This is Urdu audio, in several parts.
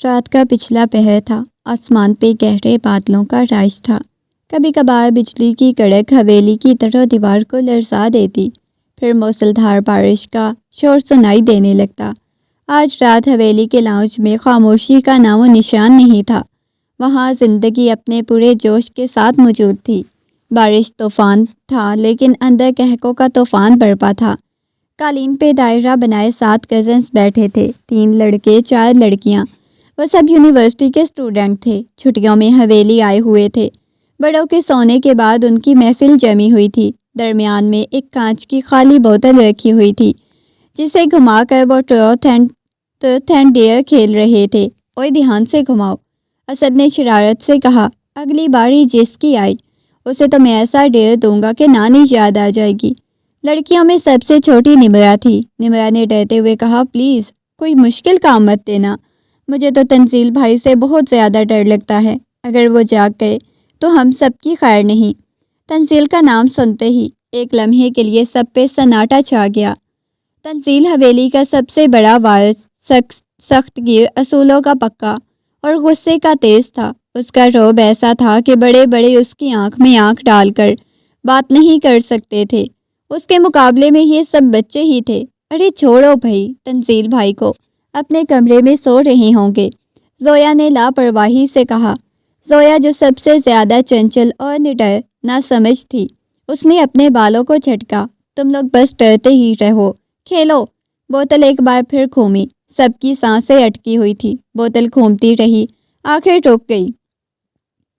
رات کا پچھلا پہر تھا۔ آسمان پہ گہرے بادلوں کا راج تھا۔ کبھی کبھار بجلی کی کڑک حویلی کی طرح دیوار کو لرزا دیتی، پھر موسلادھار بارش کا شور سنائی دینے لگتا۔ آج رات حویلی کے لاؤنج میں خاموشی کا نام و نشان نہیں تھا۔ وہاں زندگی اپنے پورے جوش کے ساتھ موجود تھی۔ بارش طوفان تھا، لیکن اندر قہقہوں کا طوفان برپا تھا۔ قالین پہ دائرہ بنائے 7 کزنز بیٹھے تھے، 3 لڑکے 4 لڑکیاں۔ وہ سب یونیورسٹی کے اسٹوڈنٹ تھے، چھٹیوں میں حویلی آئے ہوئے تھے۔ بڑوں کے سونے کے بعد ان کی محفل جمی ہوئی تھی۔ درمیان میں ایک کانچ کی خالی بوتل رکھی ہوئی تھی، جسے گھما کر وہ ٹروتھ اینڈ ڈیئر کھیل رہے تھے۔ اوئے دھیان سے گھماؤ، اسد نے شرارت سے کہا۔ اگلی باری جس کی آئی اسے تو میں ایسا ڈیئر دوں گا کہ نانی یاد آ جائے گی۔ لڑکیوں میں سب سے چھوٹی نمرہ تھی۔ نمرہ نے ڈرتے ہوئے کہا، پلیز کوئی مشکل کام مت دینا، مجھے تو تنزیل بھائی سے بہت زیادہ ڈر لگتا ہے، اگر وہ جاگ گئے تو ہم سب کی خیر نہیں۔ تنزیل کا نام سنتے ہی ایک لمحے کے لیے سب پہ سناٹا چھا گیا۔ تنزیل حویلی کا سب سے بڑا وارث، سخت گیر، اصولوں کا پکا اور غصے کا تیز تھا۔ اس کا رعب ایسا تھا کہ بڑے بڑے اس کی آنکھ میں آنکھ ڈال کر بات نہیں کر سکتے تھے۔ اس کے مقابلے میں یہ سب بچے ہی تھے۔ ارے چھوڑو بھائی، تنزیل بھائی کو اپنے کمرے میں سو رہے ہوں گے، زویا نے لاپرواہی سے کہا۔ زویا جو سب سے زیادہ چنچل اور نڈر نہ سمجھ تھی، اس نے اپنے بالوں کو جھٹکا۔ تم لوگ بس ڈرتے ہی رہو، کھیلو۔ بوتل ایک بار پھر گھومی، سب کی سانسیں اٹکی ہوئی تھی۔ بوتل گھومتی رہی، آخر رک گئی۔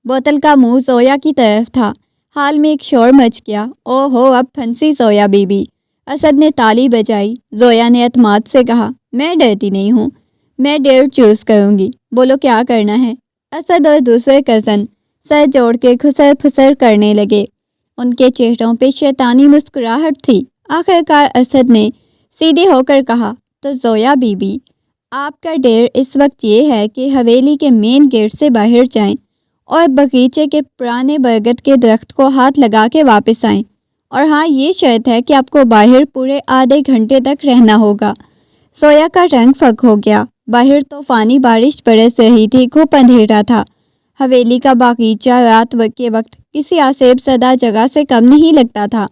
بوتل کا منہ زویا کی طرف تھا۔ حال میں ایک شور مچ گیا۔ او ہو، اب پھنسی زویا بی بی۔ اسد نے تالی بجائی۔ زویا نے اعتماد سے کہا، میں ڈرتی نہیں ہوں، میں ڈیئر چوز کروں گی، بولو کیا کرنا ہے۔ اسد اور دوسرے کزن سر جوڑ کے خسر پھسر کرنے لگے۔ ان کے چہروں پہ شیطانی مسکراہٹ تھی۔ آخرکار اسد نے سیدھے ہو کر کہا، تو زویا بی بی، آپ کا ڈیر اس وقت یہ ہے کہ حویلی کے مین گیٹ سے باہر جائیں اور باغیچے کے پرانے برگد کے درخت کو ہاتھ لگا کے واپس آئیں، اور ہاں یہ شرط ہے کہ آپ کو باہر پورے آدھے گھنٹے تک رہنا ہوگا۔ زویا کا رنگ پھک ہو گیا۔ باہر طوفانی بارش برس رہی تھی، گھپ اندھیرا تھا۔ حویلی کا باغیچہ رات کے وقت کسی آسیب زدہ جگہ سے کم نہیں لگتا تھا۔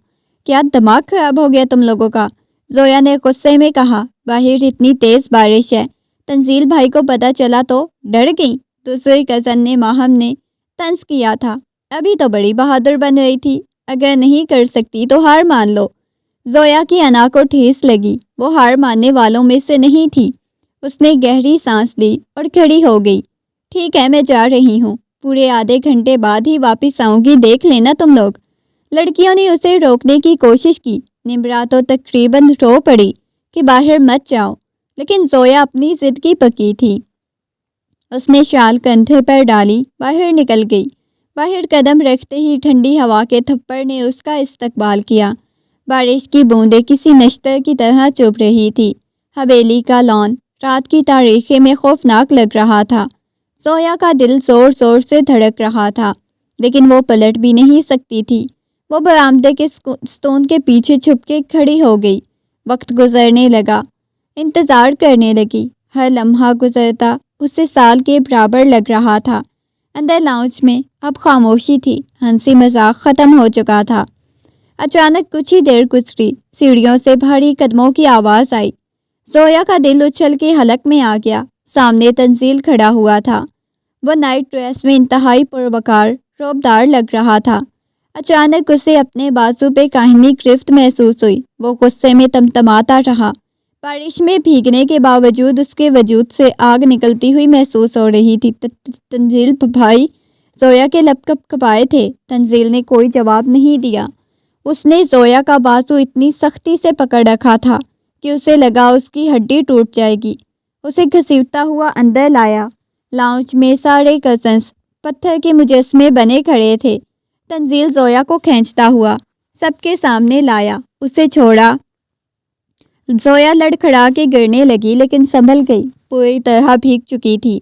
کیا دماغ خراب ہو گیا تم لوگوں کا؟ زویا نے غصے میں کہا۔ باہر اتنی تیز بارش ہے، تنزیل بھائی کو پتہ چلا تو ڈر گئی۔ دوسری کزن نے ماہم نے طنز کیا تھا، ابھی تو بڑی بہادر بن رہی تھی، اگر نہیں کر سکتی تو ہار مان لو۔ زویا کی انا کو ٹھیس لگی، وہ ہار ماننے والوں میں سے نہیں تھی۔ اس نے گہری سانس لی اور کھڑی ہو گئی۔ ٹھیک ہے، میں جا رہی ہوں، پورے آدھے گھنٹے بعد ہی واپس آؤں گی، دیکھ لینا تم لوگ۔ لڑکیوں نے اسے روکنے کی کوشش کی۔ نمرہ تو تقریباً رو پڑی کہ باہر مت جاؤ، لیکن زویا اپنی ضد کی پکی تھی۔ اس نے شال کندھے پر ڈالی، باہر نکل گئی۔ باہر قدم رکھتے ہی ٹھنڈی ہوا کے تھپڑ نے اس کا استقبال کیا۔ بارش کی بوندیں کسی نشتر کی طرح چبھ رہی تھی۔ حویلی کا لان رات کی تاریکی میں خوفناک لگ رہا تھا۔ زویا کا دل زور زور سے دھڑک رہا تھا، لیکن وہ پلٹ بھی نہیں سکتی تھی۔ وہ برآمدے کے ستون کے پیچھے چھپ کے کھڑی ہو گئی۔ وقت گزرنے لگا، انتظار کرنے لگی۔ ہر لمحہ گزرتا اسے سال کے برابر لگ رہا تھا۔ اندر لاؤنج میں اب خاموشی تھی، ہنسی مذاق ختم ہو چکا تھا۔ اچانک کچھ ہی دیر گزری، سیڑھیوں سے بھاری قدموں کی آواز آئی۔ زویا کا دل اچھل کے حلق میں آ گیا۔ سامنے تنزیل کھڑا ہوا تھا۔ وہ نائٹ ڈریس میں انتہائی پروقار، رعبدار لگ رہا تھا۔ اچانک اسے اپنے بازو پہ کاہنی گرفت محسوس ہوئی۔ وہ غصے میں تمتماتا رہا۔ بارش میں بھیگنے کے باوجود اس کے وجود سے آگ نکلتی ہوئی محسوس ہو رہی تھی۔ تنزیل بھائی، زویا کے لب کپ کپائے تھے۔ تنزیل نے کوئی جواب نہیں دیا۔ اس نے زویا کا بازو اتنی سختی سے پکڑ رکھا تھا کہ اسے لگا اس کی ہڈی ٹوٹ جائے گی۔ اسے گھسیٹتا ہوا اندر لایا۔ لاؤنج میں سارے کزنز پتھر کے مجسمے بنے کھڑے تھے۔ تنزیل زویا کو کھینچتا ہوا سب کے سامنے لایا، اسے چھوڑا۔ زویا لڑکھڑا کے گرنے لگی، لیکن سنبھل گئی۔ پوری طرح بھیگ چکی تھی،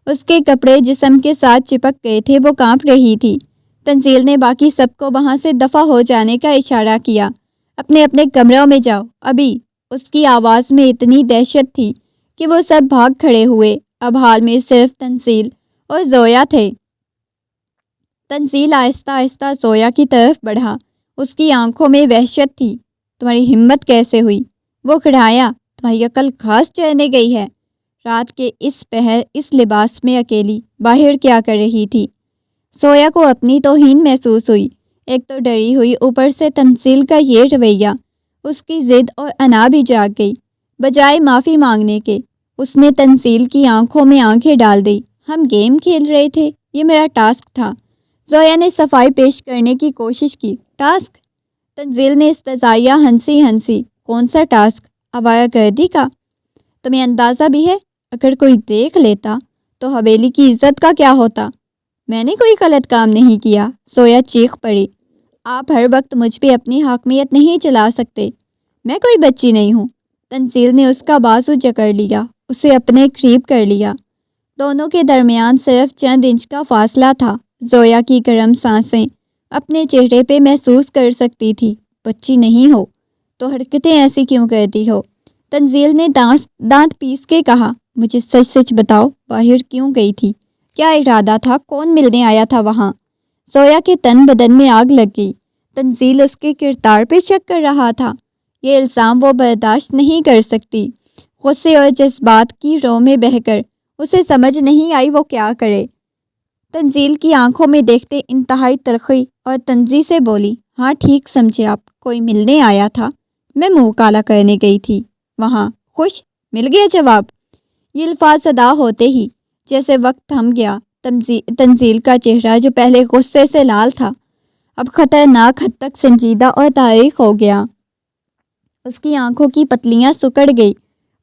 اس کے کپڑے جسم کے ساتھ چپک گئے تھے، وہ کانپ رہی تھی۔ تنزیل نے باقی سب کو وہاں سے دفع ہو جانے کا اشارہ کیا۔ اپنے اپنے کمروں میں جاؤ ابھی۔ اس کی آواز میں اتنی دہشت تھی کہ وہ سب بھاگ کھڑے ہوئے۔ اب حال میں صرف تنزیل اور زویا تھے۔ تنزیل آہستہ آہستہ زویا کی طرف بڑھا۔ اس کی آنکھوں میں وحشت تھی۔ تمہاری ہمت کیسے ہوئی؟ وہ کھڑایا۔ تمہاری عقل گھاس چرنے گئی ہے؟ رات کے اس پہر اس لباس میں اکیلی باہر کیا کر رہی تھی؟ زویا کو اپنی توہین محسوس ہوئی۔ ایک تو ڈری ہوئی، اوپر سے تنزیل کا یہ رویہ۔ اس کی ضد اور انا بھی جاگ گئی۔ بجائے معافی مانگنے کے اس نے تنزیل کی آنکھوں میں آنکھیں ڈال دی۔ ہم گیم کھیل رہے تھے، یہ میرا ٹاسک تھا۔ زویا نے صفائی پیش کرنے کی کوشش کی۔ ٹاسک؟ تنزیل نے استہزائیہ ہنسی۔ کون سا ٹاسک؟ آوارہ گردی کا؟ تمہیں اندازہ بھی ہے اگر کوئی دیکھ لیتا تو حویلی کی عزت کا کیا ہوتا؟ میں نے کوئی غلط کام نہیں کیا، زویا چیخ پڑی۔ آپ ہر وقت مجھ پہ اپنی حاکمیت نہیں چلا سکتے۔ میں کوئی بچی نہیں ہوں۔ تنزیل نے اس کا بازو جکڑ لیا، اسے اپنے قریب کر لیا۔ دونوں کے درمیان صرف چند انچ کا فاصلہ تھا۔ زویا کی گرم سانسیں اپنے چہرے پہ محسوس کر سکتی تھی۔ بچی نہیں ہو تو حرکتیں ایسی کیوں کرتی ہو؟ تنزیل نے دانت پیس کے کہا۔ مجھے سچ سچ بتاؤ، باہر کیوں گئی تھی؟ کیا ارادہ تھا؟ کون ملنے آیا تھا وہاں؟ زویا کے تن بدن میں آگ لگ گئی۔ تنزیل اس کے کردار پہ شک کر رہا تھا۔ یہ الزام وہ برداشت نہیں کر سکتی۔ غصے اور جذبات کی رو میں بہہ کر اسے سمجھ نہیں آئی وہ کیا کرے۔ تنزیل کی آنکھوں میں دیکھتے انتہائی تلخی اور تنزیہ سے بولی، ہاں ٹھیک سمجھے آپ، کوئی ملنے آیا تھا، میں منہ کالا کرنے گئی تھی وہاں۔ خوش؟ مل گیا جواب؟ یہ الفاظ ادا ہوتے ہی جیسے وقت تھم گیا۔ تنزیل کا چہرہ جو پہلے غصے سے لال تھا اب خطرناک حد تک سنجیدہ اور تاریک ہو گیا۔ اس کی آنکھوں کی پتلیاں سکڑ گئی،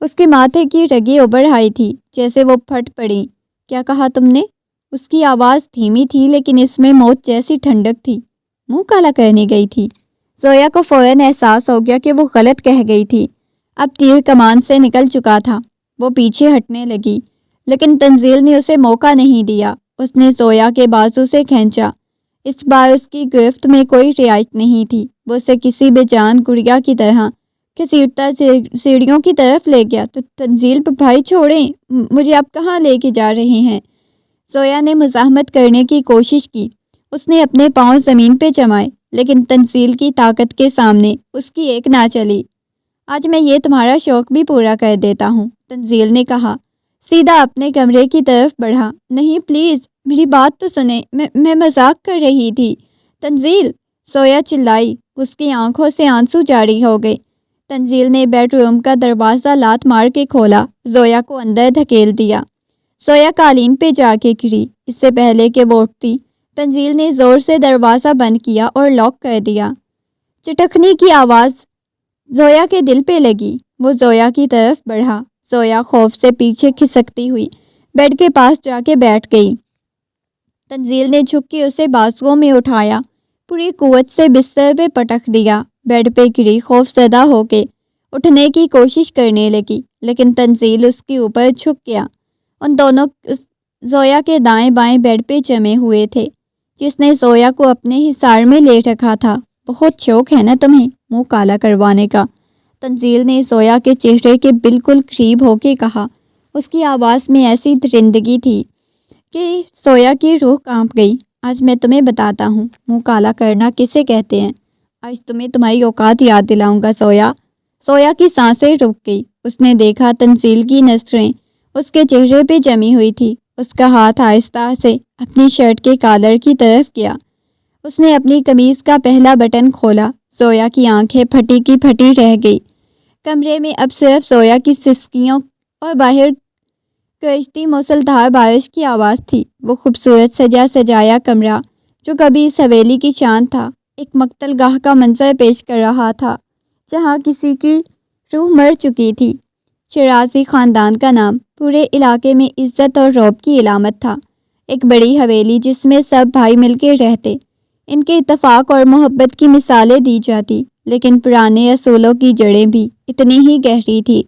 اس کے ماتھے کی رگیں ابھر آئی تھی جیسے وہ پھٹ پڑیں۔ کیا کہا تم نے؟ اس کی آواز دھیمی تھی لیکن اس میں موت جیسی ٹھنڈک تھی۔ منہ کالا کرنے گئی تھی؟ زویا کو فوراً احساس ہو گیا کہ وہ غلط کہہ گئی تھی۔ اب تیر کمان سے نکل چکا تھا۔ وہ پیچھے ہٹنے لگی لیکن تنزیل نے اسے موقع نہیں دیا۔ اس نے زویا کے بازو سے کھینچا۔ اس بار اس کی گرفت میں کوئی رعایت نہیں تھی۔ وہ اسے کسی بے جان گڑیا کی طرح گھسیٹتا سیڑھیوں کی طرف لے گیا۔ تو تنزیل بھائی چھوڑیں، مجھے آپ کہاں لے کے جا رہے ہیں؟ زویا نے مزاحمت کرنے کی کوشش کی۔ اس نے اپنے پاؤں زمین پہ جمائے لیکن تنزیل کی طاقت کے سامنے اس کی ایک نہ چلی۔ آج میں یہ تمہارا شوق بھی پورا کر دیتا ہوں، تنزیل نے کہا۔ سیدھا اپنے کمرے کی طرف بڑھا۔ نہیں پلیز میری بات تو سنیں، میں مذاق کر رہی تھی۔ تنزیل! زویا چلائی۔ اس کی آنکھوں سے آنسو جاری ہو گئے۔ تنزیل نے بیڈ روم کا دروازہ لات مار کے کھولا، زویا کو اندر دھکیل دیا۔ زویا قالین پہ جا کے گری۔ اس سے پہلے کہ وہ اٹھتی تنزیل نے زور سے دروازہ بند کیا اور لاک کر دیا۔ چٹکنے کی آواز زویا کے دل پہ لگی۔ وہ زویا کی طرف بڑھا۔ زویا خوف سے پیچھے کھسکتی ہوئی بیڈ کے پاس جا کے بیٹھ گئی۔ تنزیل نے جھک کے اسے بازوؤں میں اٹھایا، پوری قوت سے بستر پہ پٹک دیا۔ بیڈ پہ گری، خوف زدہ ہو کے اٹھنے کی کوشش کرنے لگی لیکن تنزیل اس کے اوپر جھک گیا۔ ان دونوں زویا کے دائیں بائیں بیڈ پہ جمے ہوئے تھے، جس نے زویا کو اپنے حصار میں لے رکھا تھا۔ بہت شوق ہے نا تمہیں منہ کالا کروانے کا؟ تنزیل نے زویا کے چہرے کے بالکل قریب ہو کے کہا۔ اس کی آواز میں ایسی درندگی تھی کہ زویا کی روح کانپ گئی۔ آج میں تمہیں بتاتا ہوں منہ کالا کرنا کسے کہتے ہیں۔ آج تمہیں تمہاری اوقات یاد دلاؤں گا زویا۔ زویا کی سانسیں رک گئی۔ اس نے دیکھا تنزیل کی نظریں اس کے چہرے پہ جمی ہوئی تھی۔ اس کا ہاتھ آہستہ سے اپنی شرٹ کے کالر کی طرف گیا۔ اس نے اپنی قمیض کا پہلا بٹن کھولا۔ زویا کی آنکھیں پھٹی کی پھٹی رہ گئی۔ کمرے میں اب صرف زویا کی سسکیوں اور باہر گرجتی موسلادھار بارش کی آواز تھی۔ وہ خوبصورت سجایا کمرہ جو کبھی اس حویلی کی شان تھا، ایک مقتل گاہ کا منظر پیش کر رہا تھا جہاں کسی کی روح مر چکی تھی۔ شیرازی خاندان کا نام پورے علاقے میں عزت اور رعب کی علامت تھا۔ ایک بڑی حویلی جس میں سب بھائی مل کے رہتے، ان کے اتفاق اور محبت کی مثالیں دی جاتی، لیکن پرانے اصولوں کی جڑیں بھی اتنی ہی گہری تھی۔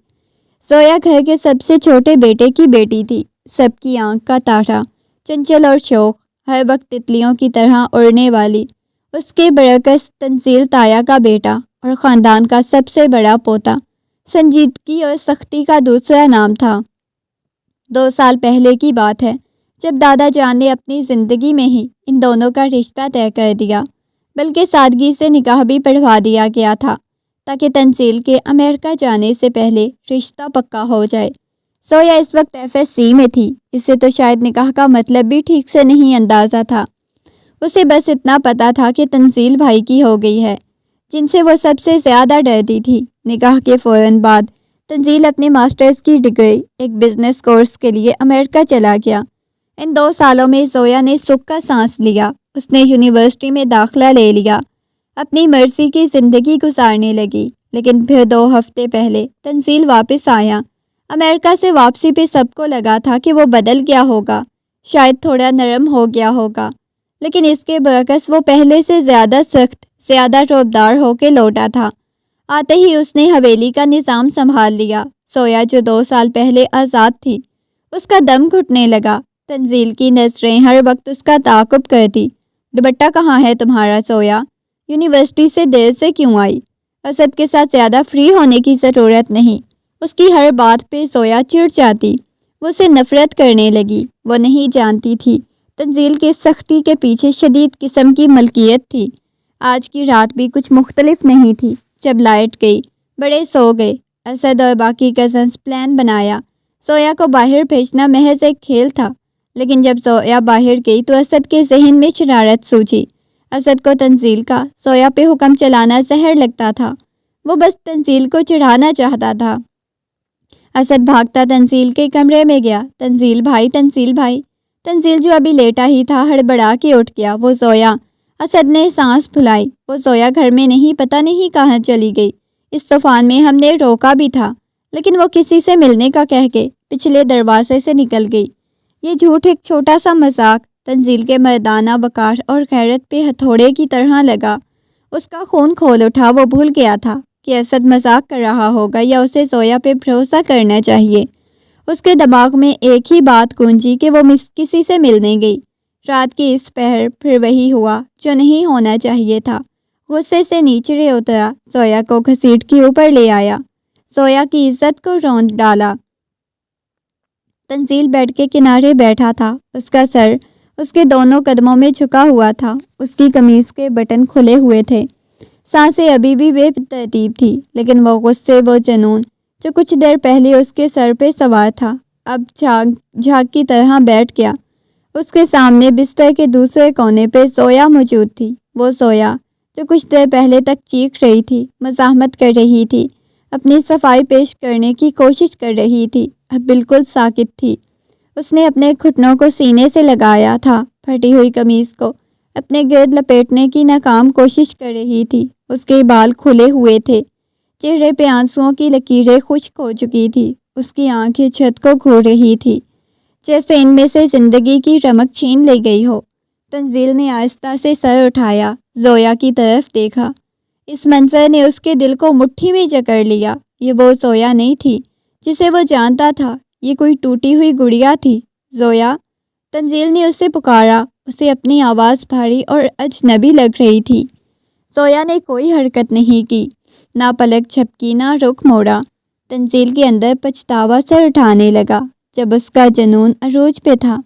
زویا گھر کے سب سے چھوٹے بیٹے کی بیٹی تھی، سب کی آنکھ کا تارا، چنچل اور شوق، ہر وقت تتلیوں کی طرح اڑنے والی۔ اس کے برعکس تنزیل تایا کا بیٹا اور خاندان کا سب سے بڑا پوتا، سنجیدگی اور سختی کا دوسرا نام تھا۔ 2 سال پہلے کی بات ہے جب دادا جان نے اپنی زندگی میں ہی ان دونوں کا رشتہ طے کر دیا، بلکہ سادگی سے نکاح بھی پڑھوا دیا گیا تھا تاکہ تنزیل کے امریکہ جانے سے پہلے رشتہ پکا ہو جائے۔ زویا اس وقت FSC میں تھی، اسے تو شاید نکاح کا مطلب بھی ٹھیک سے نہیں اندازہ تھا۔ اسے بس اتنا پتا تھا کہ تنزیل بھائی کی ہو گئی ہے، جن سے وہ سب سے زیادہ ڈرتی تھی۔ نکاح کے فوراً بعد تنزیل اپنے ماسٹرز کی ڈگری ایک بزنس کورس کے لیے امریکہ چلا گیا۔ ان 2 سالوں میں زویا نے سکھ کا سانس لیا۔ اس نے یونیورسٹی میں داخلہ لے لیا، اپنی مرضی کی زندگی گزارنے لگی۔ لیکن پھر 2 ہفتے پہلے تنزیل واپس آیا۔ امریکہ سے واپسی پہ سب کو لگا تھا کہ وہ بدل گیا ہوگا، شاید تھوڑا نرم ہو گیا ہوگا، لیکن اس کے برعکس وہ پہلے سے زیادہ سخت، زیادہ رعبدار ہو کے لوٹا تھا۔ آتے ہی اس نے حویلی کا نظام سنبھال لیا۔ زویا جو 2 سال پہلے آزاد تھی، اس کا دم گھٹنے لگا۔ تنزیل کی نظریں ہر وقت اس کا تعاقب کرتی۔ دوپٹہ کہاں ہے تمہارا زویا؟ یونیورسٹی سے دیر سے کیوں آئی؟ اسد کے ساتھ زیادہ فری ہونے کی ضرورت نہیں۔ اس کی ہر بات پہ زویا چڑ جاتی، وہ اسے نفرت کرنے لگی۔ وہ نہیں جانتی تھی تنزیل کی سختی کے پیچھے شدید قسم کی ملکیت تھی۔ آج کی رات بھی کچھ مختلف نہیں تھی۔ جب لائٹ گئی، بڑے سو گئے۔ اسد اور باقی کزنز پلان بنایا۔ زویا کو باہر بھیجنا محض ایک کھیل تھا، لیکن جب زویا باہر گئی تو اسد کے ذہن میں شرارت سوچی۔ اسد کو تنزیل کا زویا پہ حکم چلانا زہر لگتا تھا۔ وہ بس تنزیل کو چڑھانا چاہتا تھا۔ اسد بھاگتا تنزیل کے کمرے میں گیا۔ تنزیل بھائی، تنزیل بھائی۔ تنزیل جو ابھی لیٹا ہی تھا ہڑبڑا کے اٹھ گیا۔ وہ زویا! اسد نے سانس پھولائی۔ وہ زویا گھر میں نہیں، پتہ نہیں کہاں چلی گئی۔ اس طوفان میں ہم نے روکا بھی تھا، لیکن وہ کسی سے ملنے کا کہہ کے پچھلے دروازے سے نکل گئی۔ یہ جھوٹ ایک چھوٹا سا مذاق تنزیل کے مردانہ وقار اور غیرت پہ ہتھوڑے کی طرح لگا۔ اس کا خون کھول اٹھا۔ وہ بھول گیا تھا کہ اسد مذاق کر رہا ہوگا یا اسے زویا پہ بھروسہ کرنا چاہیے۔ اس کے دماغ میں ایک ہی بات گونجی کہ وہ کسی سے ملنے گئی۔ رات کی اس پہر پھر وہی ہوا جو نہیں ہونا چاہیے تھا۔ غصے سے نیچے اترا، زویا کو گھسیٹ کے اوپر لے آیا، زویا کی عزت کو روند ڈالا۔ تنزیل بیڈ کے کنارے بیٹھا تھا، اس کا سر اس کے دونوں قدموں میں جھکا ہوا تھا۔ اس کی قمیض کے بٹن کھلے ہوئے تھے، سانسیں ابھی بھی بے ترتیب تھی، لیکن وہ غصے، وہ جنون جو کچھ دیر پہلے اس کے سر پہ سوار تھا، اب جھاگ کی طرح بیٹھ گیا۔ اس کے سامنے بستر کے دوسرے کونے پہ زویا موجود تھی، وہ زویا جو کچھ دیر پہلے تک چیخ رہی تھی، مزاحمت کر رہی تھی، اپنی صفائی پیش کرنے کی کوشش کر رہی تھی، اب بالکل ساکت تھی۔ اس نے اپنے گھٹنوں کو سینے سے لگایا تھا، پھٹی ہوئی قمیض کو اپنے گرد لپیٹنے کی ناکام کوشش کر رہی تھی۔ اس کے بال کھلے ہوئے تھے، چہرے پہ آنسوؤں کی لکیریں خشک ہو چکی تھی، اس کی آنکھیں چھت کو گھور رہی تھی جیسے ان میں سے زندگی کی رمق چھین لی گئی ہو۔ تنزیل نے آہستہ سے سر اٹھایا، زویا کی طرف دیکھا۔ اس منظر نے اس کے دل کو مٹھی میں جکڑ لیا۔ یہ وہ زویا نہیں تھی جسے وہ جانتا تھا، یہ کوئی ٹوٹی ہوئی گڑیا تھی۔ زویا! تنزیل نے اسے پکارا، اسے اپنی آواز بھاری اور اجنبی لگ رہی تھی۔ زویا نے کوئی حرکت نہیں کی، نہ پلک جھپکی، نہ رخ موڑا۔ تنزیل کے اندر پچھتاوا سر اٹھانے لگا۔ جب اس کا جنون عروج پہ تھا،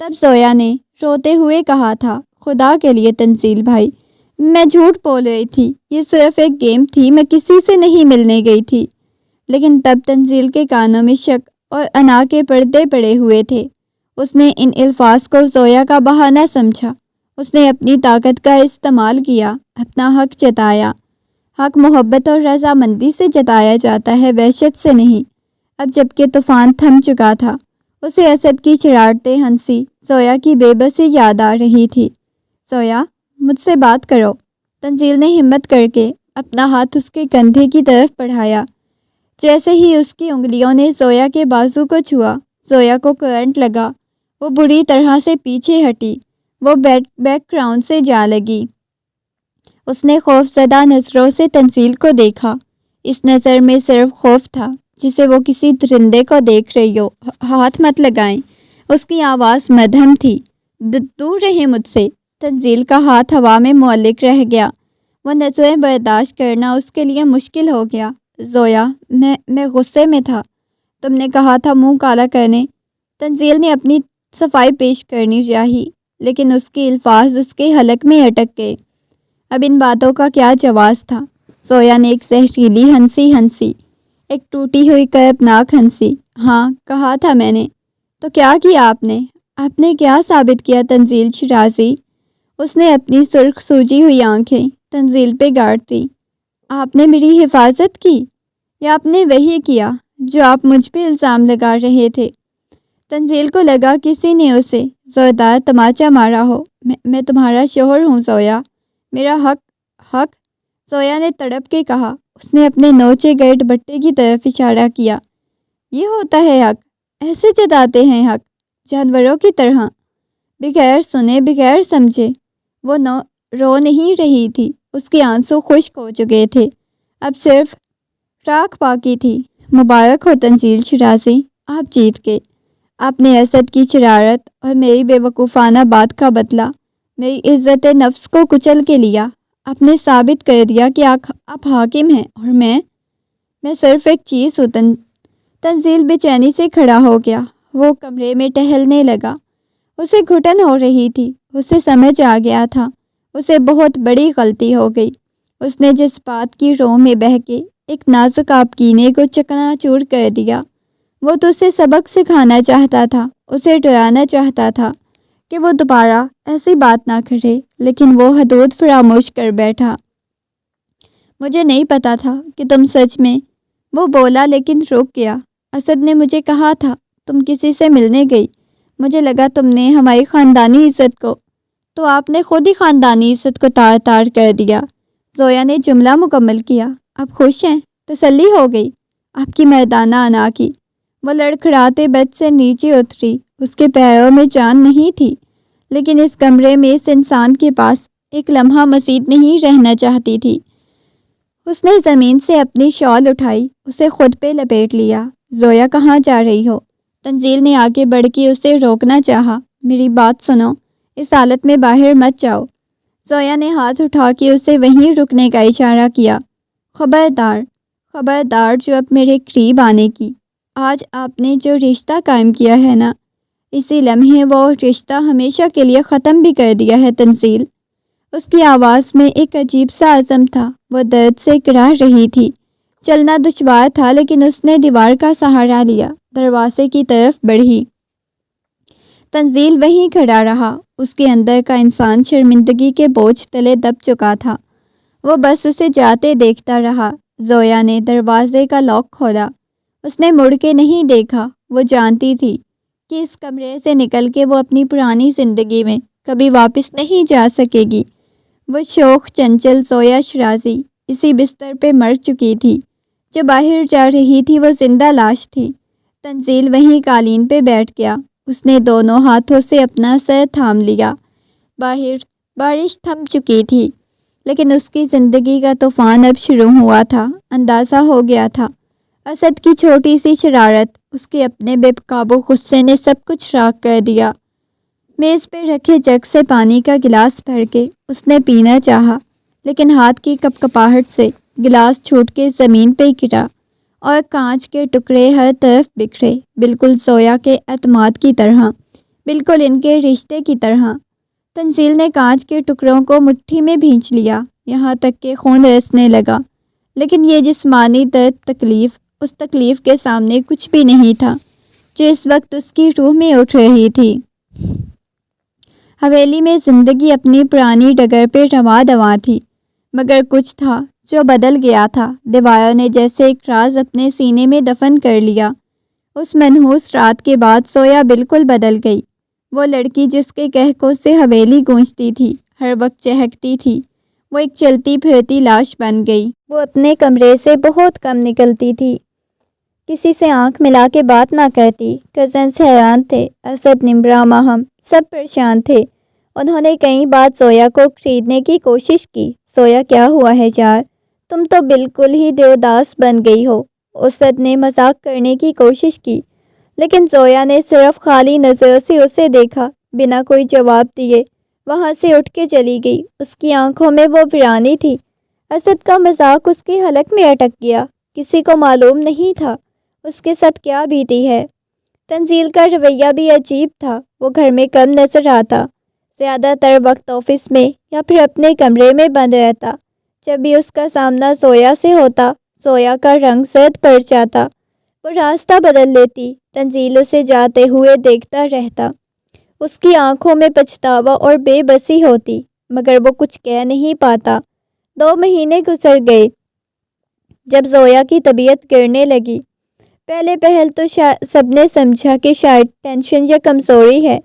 تب زویا نے روتے ہوئے کہا تھا، خدا کے لیے تنزیل بھائی، میں جھوٹ بول رہی تھی، یہ صرف ایک گیم تھی، میں کسی سے نہیں ملنے گئی تھی۔ لیکن تب تنزیل کے کانوں میں شک اور انا کے پردے پڑے ہوئے تھے۔ اس نے ان الفاظ کو زویا کا بہانہ سمجھا۔ اس نے اپنی طاقت کا استعمال کیا، اپنا حق جتایا۔ حق محبت اور رضامندی سے جتایا جاتا ہے، وحشت سے نہیں۔ اب جب کہ طوفان تھم چکا تھا، اسے اسد کی شرارتیں، ہنسی، زویا کی بے بسی یاد آ رہی تھی۔ زویا، مجھ سے بات کرو۔ تنزیل نے ہمت کر کے اپنا ہاتھ اس کے کندھے کی طرف بڑھایا۔ جیسے ہی اس کی انگلیوں نے زویا کے بازو کو چھوا، زویا کو کرنٹ لگا۔ وہ بری طرح سے پیچھے ہٹی، وہ بیک گراؤنڈ سے جا لگی۔ اس نے خوف زدہ نظروں سے تنزیل کو دیکھا۔ اس نظر میں صرف خوف تھا، جسے وہ کسی درندے کو دیکھ رہی ہو۔ ہاتھ مت لگائیں۔ اس کی آواز مدھم تھی، دور رہے مجھ سے۔ تنزیل کا ہاتھ ہوا میں معلق رہ گیا۔ وہ نظریں برداشت کرنا اس کے لیے مشکل ہو گیا۔ زویا، میں غصے میں تھا۔ تم نے کہا تھا منہ کالا کرنے۔ تنزیل نے اپنی صفائی پیش کرنی چاہی، لیکن اس کے الفاظ اس کے حلق میں اٹک گئے۔ اب ان باتوں کا کیا جواز تھا؟ زویا نے ایک زہریلی ہنسی ہنسی، ایک ٹوٹی ہوئی کربناک ہنسی۔ ہاں، کہا تھا میں نے۔ تو کیا کیا آپ نے؟ آپ نے کیا ثابت کیا تنزیل شیرازی؟ اس نے اپنی سرخ سوجی ہوئی آنکھیں تنزیل پہ گاڑ دیں۔ آپ نے میری حفاظت کی، یا آپ نے وہی کیا جو آپ مجھ پہ الزام لگا رہے تھے؟ تنزیل کو لگا کسی نے اسے زوردار تماچا مارا ہو۔ میں تمہارا شوہر ہوں زویا، میرا حق زویا نے تڑپ کے کہا۔ اس نے اپنے نوچے گئے دوپٹے کی طرف اشارہ کیا۔ یہ ہوتا ہے حق، ایسے جتاتے ہیں حق، جانوروں کی طرح، بغیر سنے بغیر سمجھے۔ وہ رو نہیں رہی تھی، اس کے آنسو خشک ہو چکے تھے، اب صرف راکھ باقی تھی۔ مبارک ہو تنزیل شیرازی، آپ جیت گئے۔ آپ نے اسد کی شرارت اور میری بے وقوفانہ بات کا بدلہ میری عزت نفس کو کچل کے لیا۔ آپ نے ثابت کر دیا کہ آپ حاکم ہیں اور میں صرف ایک چیز ہوں۔ تنزیل بے چینی سے کھڑا ہو گیا۔ وہ کمرے میں ٹہلنے لگا۔ اسے گھٹن ہو رہی تھی۔ اسے سمجھ آ گیا تھا اسے بہت بڑی غلطی ہو گئی۔ اس نے جس بات کی رو میں بہہ کے ایک نازک آبگینے کو چکنا چور کر دیا، وہ تو اسے سبق سکھانا چاہتا تھا، اسے ڈرانا چاہتا تھا کہ وہ دوبارہ ایسی بات نہ کرے، لیکن وہ حدود فراموش کر بیٹھا۔ مجھے نہیں پتا تھا کہ تم سچ میں، وہ بولا لیکن رک گیا۔ اسد نے مجھے کہا تھا تم کسی سے ملنے گئی، مجھے لگا تم نے ہماری خاندانی عزت کو، تو آپ نے خود ہی خاندانی عزت کو تار تار کر دیا۔ زویا نے جملہ مکمل کیا۔ آپ خوش ہیں؟ تسلی ہو گئی آپ کی مردانہ انا کی۔ وہ لڑکھڑاتے بیڈ سے نیچے اتری۔ اس کے پیروں میں جان نہیں تھی، لیکن اس کمرے میں اس انسان کے پاس ایک لمحہ مزید نہیں رہنا چاہتی تھی۔ اس نے زمین سے اپنی شال اٹھائی، اسے خود پہ لپیٹ لیا۔ زویا کہاں جا رہی ہو؟ تنزیل نے آگے بڑھ کے اسے روکنا چاہا۔ میری بات سنو، اس حالت میں باہر مت جاؤ۔ زویا نے ہاتھ اٹھا کے اسے وہیں رکنے کا اشارہ کیا۔ خبردار جو اب میرے قریب آنے کی۔ آج آپ نے جو رشتہ قائم کیا ہے نا، اسی لمحے وہ رشتہ ہمیشہ کے لیے ختم بھی کر دیا ہے تنزیل۔ اس کی آواز میں ایک عجیب سا عزم تھا، وہ درد سے کراہ رہی تھی۔ چلنا دشوار تھا، لیکن اس نے دیوار کا سہارا لیا، دروازے کی طرف بڑھی۔ تنزیل وہیں کھڑا رہا۔ اس کے اندر کا انسان شرمندگی کے بوجھ تلے دب چکا تھا۔ وہ بس اسے جاتے دیکھتا رہا۔ زویا نے دروازے کا لاک کھولا۔ اس نے مڑ کے نہیں دیکھا۔ وہ جانتی تھی کہ اس کمرے سے نکل کے وہ اپنی پرانی زندگی میں کبھی واپس نہیں جا سکے گی۔ وہ شوخ چنچل زویا شیرازی اسی بستر پہ مر چکی تھی۔ جو باہر جا رہی تھی وہ زندہ لاش تھی۔ تنزیل وہیں قالین پہ بیٹھ گیا۔ اس نے دونوں ہاتھوں سے اپنا سر تھام لیا۔ باہر بارش تھم چکی تھی، لیکن اس کی زندگی کا طوفان اب شروع ہوا تھا۔ اندازہ ہو گیا تھا اسد کی چھوٹی سی شرارت، اس کے اپنے بے قابو غصے نے سب کچھ راکھ کر دیا۔ میز پہ رکھے جگ سے پانی کا گلاس بھر کے اس نے پینا چاہا، لیکن ہاتھ کی کپکپاہٹ سے گلاس چھوٹ کے زمین پہ گرا اور کانچ کے ٹکڑے ہر طرف بکھرے، بالکل زویا کے اعتماد کی طرح، بالکل ان کے رشتے کی طرح۔ تنزیل نے کانچ کے ٹکڑوں کو مٹھی میں بھینچ لیا، یہاں تک کہ خون رسنے لگا، لیکن یہ جسمانی درد تکلیف اس تکلیف کے سامنے کچھ بھی نہیں تھا جو اس وقت اس کی روح میں اٹھ رہی تھی۔ حویلی میں زندگی اپنی پرانی ڈگر پہ رواں دواں تھی، مگر کچھ تھا جو بدل گیا تھا۔ دیواروں نے جیسے ایک راز اپنے سینے میں دفن کر لیا۔ اس منحوس رات کے بعد زویا بالکل بدل گئی۔ وہ لڑکی جس کے قہقہوں سے حویلی گونجتی تھی، ہر وقت چہکتی تھی، وہ ایک چلتی پھرتی لاش بن گئی۔ وہ اپنے کمرے سے بہت کم نکلتی تھی، کسی سے آنکھ ملا کے بات نہ کرتی۔ کزنس حیران تھے، اسد، نمرا، ماہم سب پریشان تھے۔ انہوں نے کئی بار زویا کو خریدنے کی کوشش کی۔ زویا کیا ہوا ہے یار، تم تو بالکل ہی دیوداس بن گئی ہو۔ اسد نے مذاق کرنے کی کوشش کی، لیکن زویا نے صرف خالی نظروں سے اسے دیکھا، بنا کوئی جواب دیے وہاں سے اٹھ کے چلی گئی۔ اس کی آنکھوں میں وہ ویرانی تھی۔ اسد کا مذاق اس کے حلق میں اٹک گیا۔ کسی کو معلوم نہیں تھا اس کے ساتھ کیا بیتی ہے۔ تنزیل کا رویہ بھی عجیب تھا۔ وہ گھر میں کم نظر آتا، زیادہ تر وقت آفس میں یا پھر اپنے کمرے میں بند رہتا۔ جب بھی اس کا سامنا زویا سے ہوتا، زویا کا رنگ زرد پڑ جاتا، وہ راستہ بدل لیتی۔ تنزیل اسے جاتے ہوئے دیکھتا رہتا، اس کی آنکھوں میں پچھتاوا اور بے بسی ہوتی، مگر وہ کچھ کہہ نہیں پاتا۔ 2 مہینے گزر گئے۔ جب زویا کی طبیعت گرنے لگی، پہلے پہل تو سب نے سمجھا کہ شاید ٹینشن یا کمزوری ہے،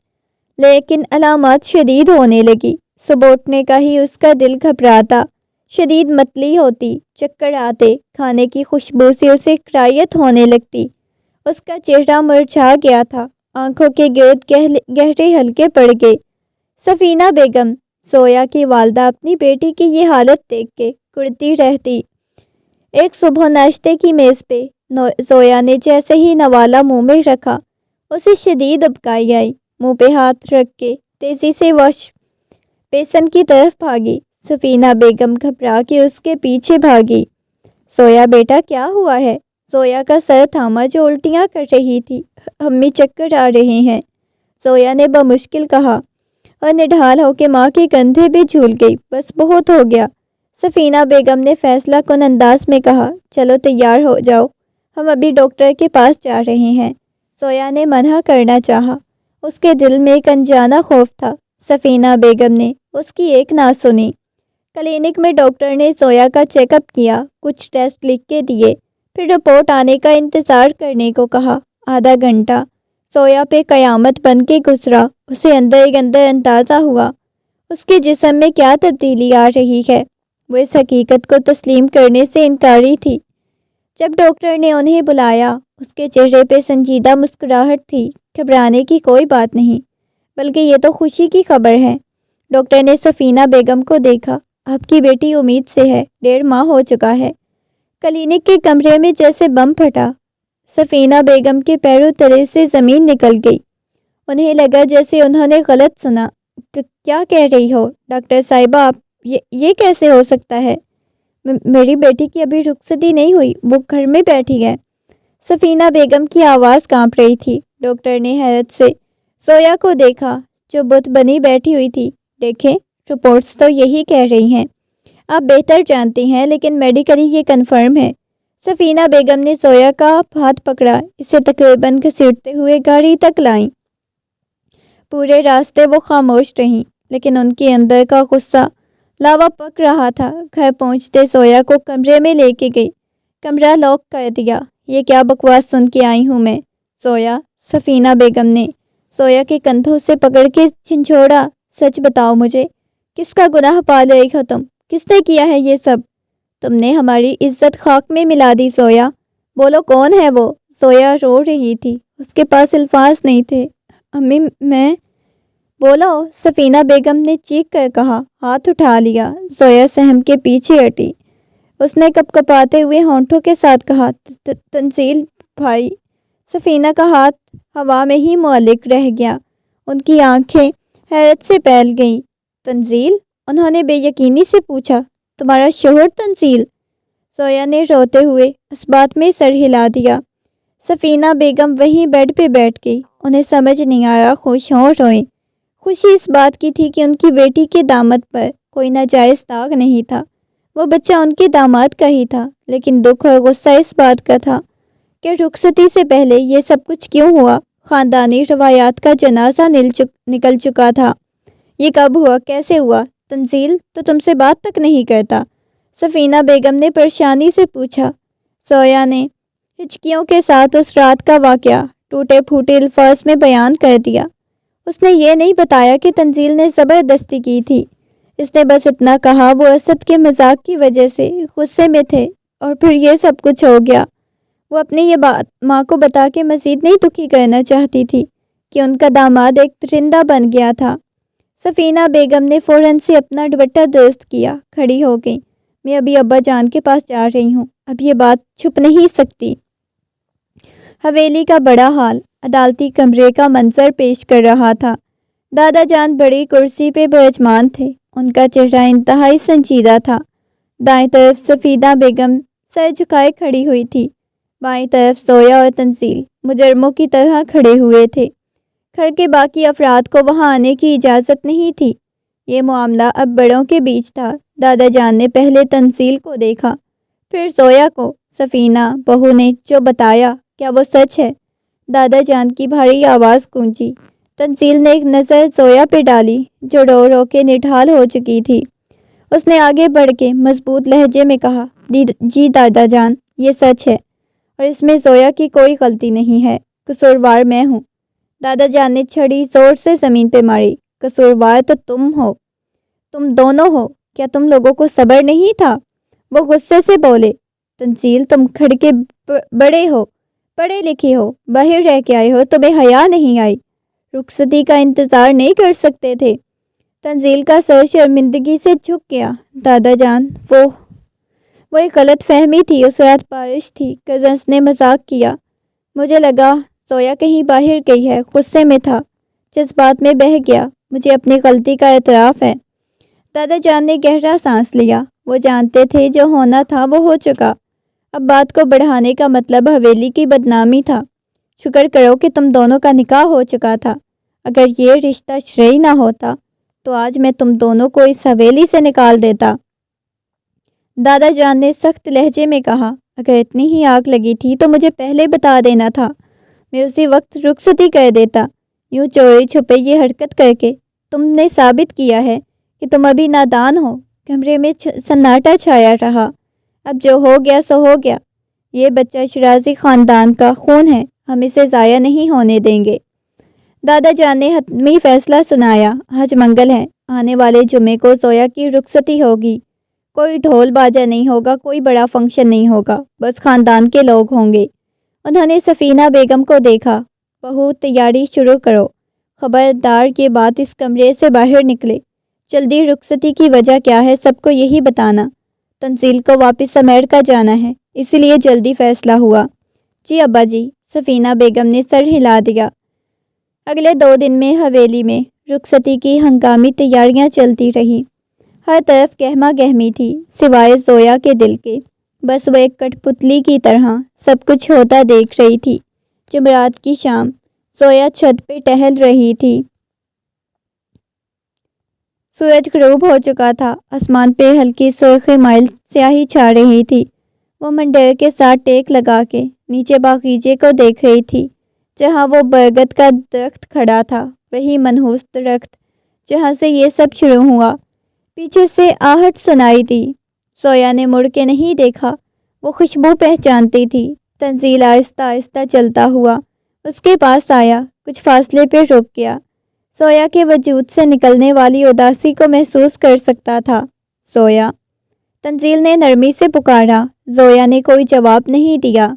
لیکن علامات شدید ہونے لگی۔ صبح اٹھنے کا ہی اس کا دل گھبراتا، شدید متلی ہوتی، چکر آتے، کھانے کی خوشبو سے اسے کراہیت ہونے لگتی۔ اس کا چہرہ مرجھا گیا تھا، آنکھوں کے گرد گہرے حلقے پڑ گئے۔ سفینہ بیگم، زویا کی والدہ، اپنی بیٹی کی یہ حالت دیکھ کے کڑتی رہتی۔ ایک صبح ناشتے کی میز پہ زویا نے جیسے ہی نوالا منہ میں رکھا، اسے شدید ابکائی آئی۔ منہ پہ ہاتھ رکھ کے تیزی سے واش بیسن کی طرف بھاگی۔ سفینہ بیگم گھبرا کے اس کے پیچھے بھاگی۔ زویا بیٹا کیا ہوا ہے؟ زویا کا سر تھاما جو الٹیاں کر رہی تھی۔ امی چکر آ رہے ہیں، زویا نے بمشکل کہا اور نڈھال ہو کے ماں کے کندھے پہ جھول گئی۔ بس بہت ہو گیا، سفینہ بیگم نے فیصلہ کن انداز میں کہا۔ چلو تیار ہو جاؤ، ہم ابھی ڈاکٹر کے پاس جا رہے ہیں۔ زویا نے منع کرنا چاہا، اس کے دل میں ایک انجانا خوف تھا۔ سفینہ بیگم نے اس کی ایک نہ سنی۔ کلینک میں ڈاکٹر نے زویا کا چیک اپ کیا، کچھ ٹیسٹ لکھ کے دیے، پھر رپورٹ آنے کا انتظار کرنے کو کہا۔ آدھا گھنٹہ زویا پہ قیامت بن کے گزرا۔ اسے اندر اندازہ ہوا اس کے جسم میں کیا تبدیلی آ رہی ہے۔ وہ اس حقیقت کو تسلیم کرنے سے انکاری تھی۔ جب ڈاکٹر نے انہیں بلایا، اس کے چہرے پہ سنجیدہ مسکراہٹ تھی۔ گھبرانے کی کوئی بات نہیں، بلکہ یہ تو خوشی کی خبر ہے۔ ڈاکٹر نے سفینہ بیگم کو دیکھا۔ آپ کی بیٹی امید سے ہے، 1.5 ماہ ہو چکا ہے۔ کلینک کے کمرے میں جیسے بم پھٹا۔ سفینہ بیگم کے پیروں تلے سے زمین نکل گئی۔ انہیں لگا جیسے انہوں نے غلط سنا۔ کیا کہہ رہی ہو ڈاکٹر صاحبہ آپ؟ یہ کیسے ہو سکتا ہے؟ میری بیٹی کی ابھی رخصتی نہیں ہوئی، وہ گھر میں بیٹھی ہے۔ سفینہ بیگم کی آواز کانپ رہی تھی۔ ڈاکٹر نے حیرت سے زویا کو دیکھا جو بت بنی بیٹھی ہوئی تھی۔ دیکھیں، رپورٹس تو یہی کہہ رہی ہیں، آپ بہتر جانتی ہیں، لیکن میڈیکلی یہ کنفرم ہے۔ سفینہ بیگم نے زویا کا ہاتھ پکڑا، اسے تقریباً گھسیٹتے ہوئے گاڑی تک لائیں۔ پورے راستے وہ خاموش رہیں، لیکن ان کے اندر کا غصہ لاوا پک رہا تھا۔ گھر پہنچتے زویا کو کمرے میں لے کے گئی، کمرہ لاک کر دیا۔ یہ کیا بکواس سن کے آئی ہوں میں؟ زویا، سفینہ بیگم نے زویا کے کندھوں سے پکڑ کے جھنجھوڑا۔ سچ بتاؤ مجھے، کس کا گناہ پال رہی ہو تم؟ کس نے کیا ہے یہ سب؟ تم نے ہماری عزت خاک میں ملا دی زویا۔ بولو کون ہے وہ؟ زویا رو رہی تھی، اس کے پاس الفاظ نہیں تھے۔ امی میں… بولو، سفینہ بیگم نے چیخ کر کہا۔ ہاتھ اٹھا لیا۔ زویا سہم کے پیچھے ہٹی۔ اس نے کپ کپاتے ہوئے ہونٹوں کے ساتھ کہا، تنزیل بھائی۔ سفینہ کا ہاتھ ہوا میں ہی معلق رہ گیا، ان کی آنکھیں حیرت سے پھیل گئیں۔ تنزیل؟ انہوں نے بے یقینی سے پوچھا۔ تمہارا شوہر تنزیل؟ زویا نے روتے ہوئے اس بات میں سر ہلا دیا۔ سفینہ بیگم وہیں بیڈ پہ بیٹھ گئی۔ انہیں سمجھ نہیں آیا خوش ہوں روئیں۔ خوشی اس بات کی تھی کہ ان کی بیٹی کے داماد پر کوئی ناجائز داغ نہیں تھا، وہ بچہ ان کے داماد کا ہی تھا، لیکن دکھ اور غصہ اس بات کا تھا کہ رخصتی سے پہلے یہ سب کچھ کیوں ہوا۔ خاندانی روایات کا جنازہ نکل چکا تھا۔ یہ کب ہوا؟ کیسے ہوا؟ تنزیل تو تم سے بات تک نہیں کرتا، سفینہ بیگم نے پریشانی سے پوچھا۔ زویا نے ہچکیوں کے ساتھ اس رات کا واقعہ ٹوٹے پھوٹے الفاظ میں بیان کر دیا۔ اس نے یہ نہیں بتایا کہ تنزیل نے زبردستی کی تھی، اس نے بس اتنا کہا وہ اسد کے مذاق کی وجہ سے غصے میں تھے، اور پھر یہ سب کچھ ہو گیا۔ وہ اپنی یہ بات ماں کو بتا کے مزید نہیں دکھی کرنا چاہتی تھی کہ ان کا داماد ایک درندہ بن گیا تھا۔ سفینہ بیگم نے فوراً سے اپنا دوپٹہ درست کیا، کھڑی ہو گئی۔ میں ابھی ابا جان کے پاس جا رہی ہوں، اب یہ بات چھپ نہیں سکتی۔ حویلی کا بڑا ہال عدالتی کمرے کا منظر پیش کر رہا تھا۔ دادا جان بڑی کرسی پہ براجمان تھے، ان کا چہرہ انتہائی سنجیدہ تھا۔ دائیں طرف سفینہ بیگم سر جھکائے کھڑی ہوئی تھی، بائیں طرف زویا اور تنزیل مجرموں کی طرح کھڑے ہوئے تھے۔ گھر کے باقی افراد کو وہاں آنے کی اجازت نہیں تھی۔ یہ معاملہ اب بڑوں کے بیچ تھا۔ دادا جان نے پہلے تنزیل کو دیکھا، پھر زویا کو۔ سفینہ بہو نے جو بتایا، کیا وہ سچ ہے؟ دادا جان کی بھاری آواز گونجی۔ تنزیل نے ایک نظر زویا پہ ڈالی جو رو رو کے نڈھال ہو چکی تھی۔ اس نے آگے بڑھ کے مضبوط لہجے میں کہا، جی دادا جان، یہ سچ ہے اور اس میں زویا کی کوئی غلطی نہیں ہے۔ قصوروار میں ہوں۔ دادا جان نے چھڑی زور سے زمین پہ ماری۔ قصوروار تو تم ہو، تم دونوں ہو۔ کیا تم لوگوں کو صبر نہیں تھا؟ وہ غصے سے بولے۔ تنزیل، تم کھڑ کے بڑے ہو، پڑھے لکھے ہو، باہر رہ کے آئے ہو، تمہیں حیا نہیں آئی؟ رخصتی کا انتظار نہیں کر سکتے تھے؟ تنزیل کا سر شرمندگی سے جھک گیا۔ دادا جان، وہ ایک غلط فہمی تھی۔ اس رات بارش تھی، کزنس نے مذاق کیا۔ مجھے لگا زویا کہیں باہر گئی ہے۔ غصے میں تھا، جذبات میں بہہ گیا۔ مجھے اپنی غلطی کا اعتراف ہے۔ دادا جان نے گہرا سانس لیا۔ وہ جانتے تھے جو ہونا تھا وہ ہو چکا۔ اب بات کو بڑھانے کا مطلب حویلی کی بدنامی تھا۔ شکر کرو کہ تم دونوں کا نکاح ہو چکا تھا۔ اگر یہ رشتہ شرعی نہ ہوتا تو آج میں تم دونوں کو اس حویلی سے نکال دیتا۔ دادا جان نے سخت لہجے میں کہا، اگر اتنی ہی آگ لگی تھی تو مجھے پہلے بتا دینا تھا، میں اسی وقت رخصتی کر دیتا۔ یوں چوری چھپے یہ حرکت کر کے تم نے ثابت کیا ہے کہ تم ابھی نادان ہو۔ کمرے میں سناٹا چھایا رہا۔ اب جو ہو گیا سو ہو گیا۔ یہ بچہ شرازی خاندان کا خون ہے، ہم اسے ضائع نہیں ہونے دیں گے۔ دادا جان نے حتمی فیصلہ سنایا، آج منگل ہے، آنے والے جمعے کو زویا کی رخصتی ہوگی۔ کوئی ڈھول باجا نہیں ہوگا، کوئی بڑا فنکشن نہیں ہوگا، بس خاندان کے لوگ ہوں گے۔ انہوں نے سفینہ بیگم کو دیکھا۔ بہو، تیاری شروع کرو، خبردار یہ بات اس کمرے سے باہر نکلے۔ جلدی رخصتی کی وجہ کیا ہے سب کو یہی بتانا۔ تنزیل کو واپس امریکہ جانا ہے، اسی لیے جلدی فیصلہ ہوا۔ جی ابا جی، سفینہ بیگم نے سر ہلا دیا۔ اگلے 2 دن میں حویلی میں رخصتی کی ہنگامی تیاریاں چلتی رہی۔ ہر طرف گہما گہمی تھی سوائے زویا کے دل کے۔ بس وہ ایک کٹ پتلی کی طرح سب کچھ ہوتا دیکھ رہی تھی۔ جمعرات کی شام، زویا چھت پہ ٹہل رہی تھی۔ سورج غروب ہو چکا تھا۔ آسمان پہ ہلکی سرخ مائل سیاہی چھا رہی تھی۔ وہ منڈیر کے ساتھ ٹیک لگا کے نیچے باغیچے کو دیکھ رہی تھی، جہاں وہ برگد کا درخت کھڑا تھا، وہی منحوس درخت جہاں سے یہ سب شروع ہوا۔ پیچھے سے آہٹ سنائی دی۔ زویا نے مڑ کے نہیں دیکھا، وہ خوشبو پہچانتی تھی۔ تنزیل آہستہ آہستہ چلتا ہوا اس کے پاس آیا، کچھ فاصلے پہ رک گیا۔ زویا کے وجود سے نکلنے والی اداسی کو محسوس کر سکتا تھا۔ زویا، تنزیل نے نرمی سے پکارا۔ زویا نے کوئی جواب نہیں دیا۔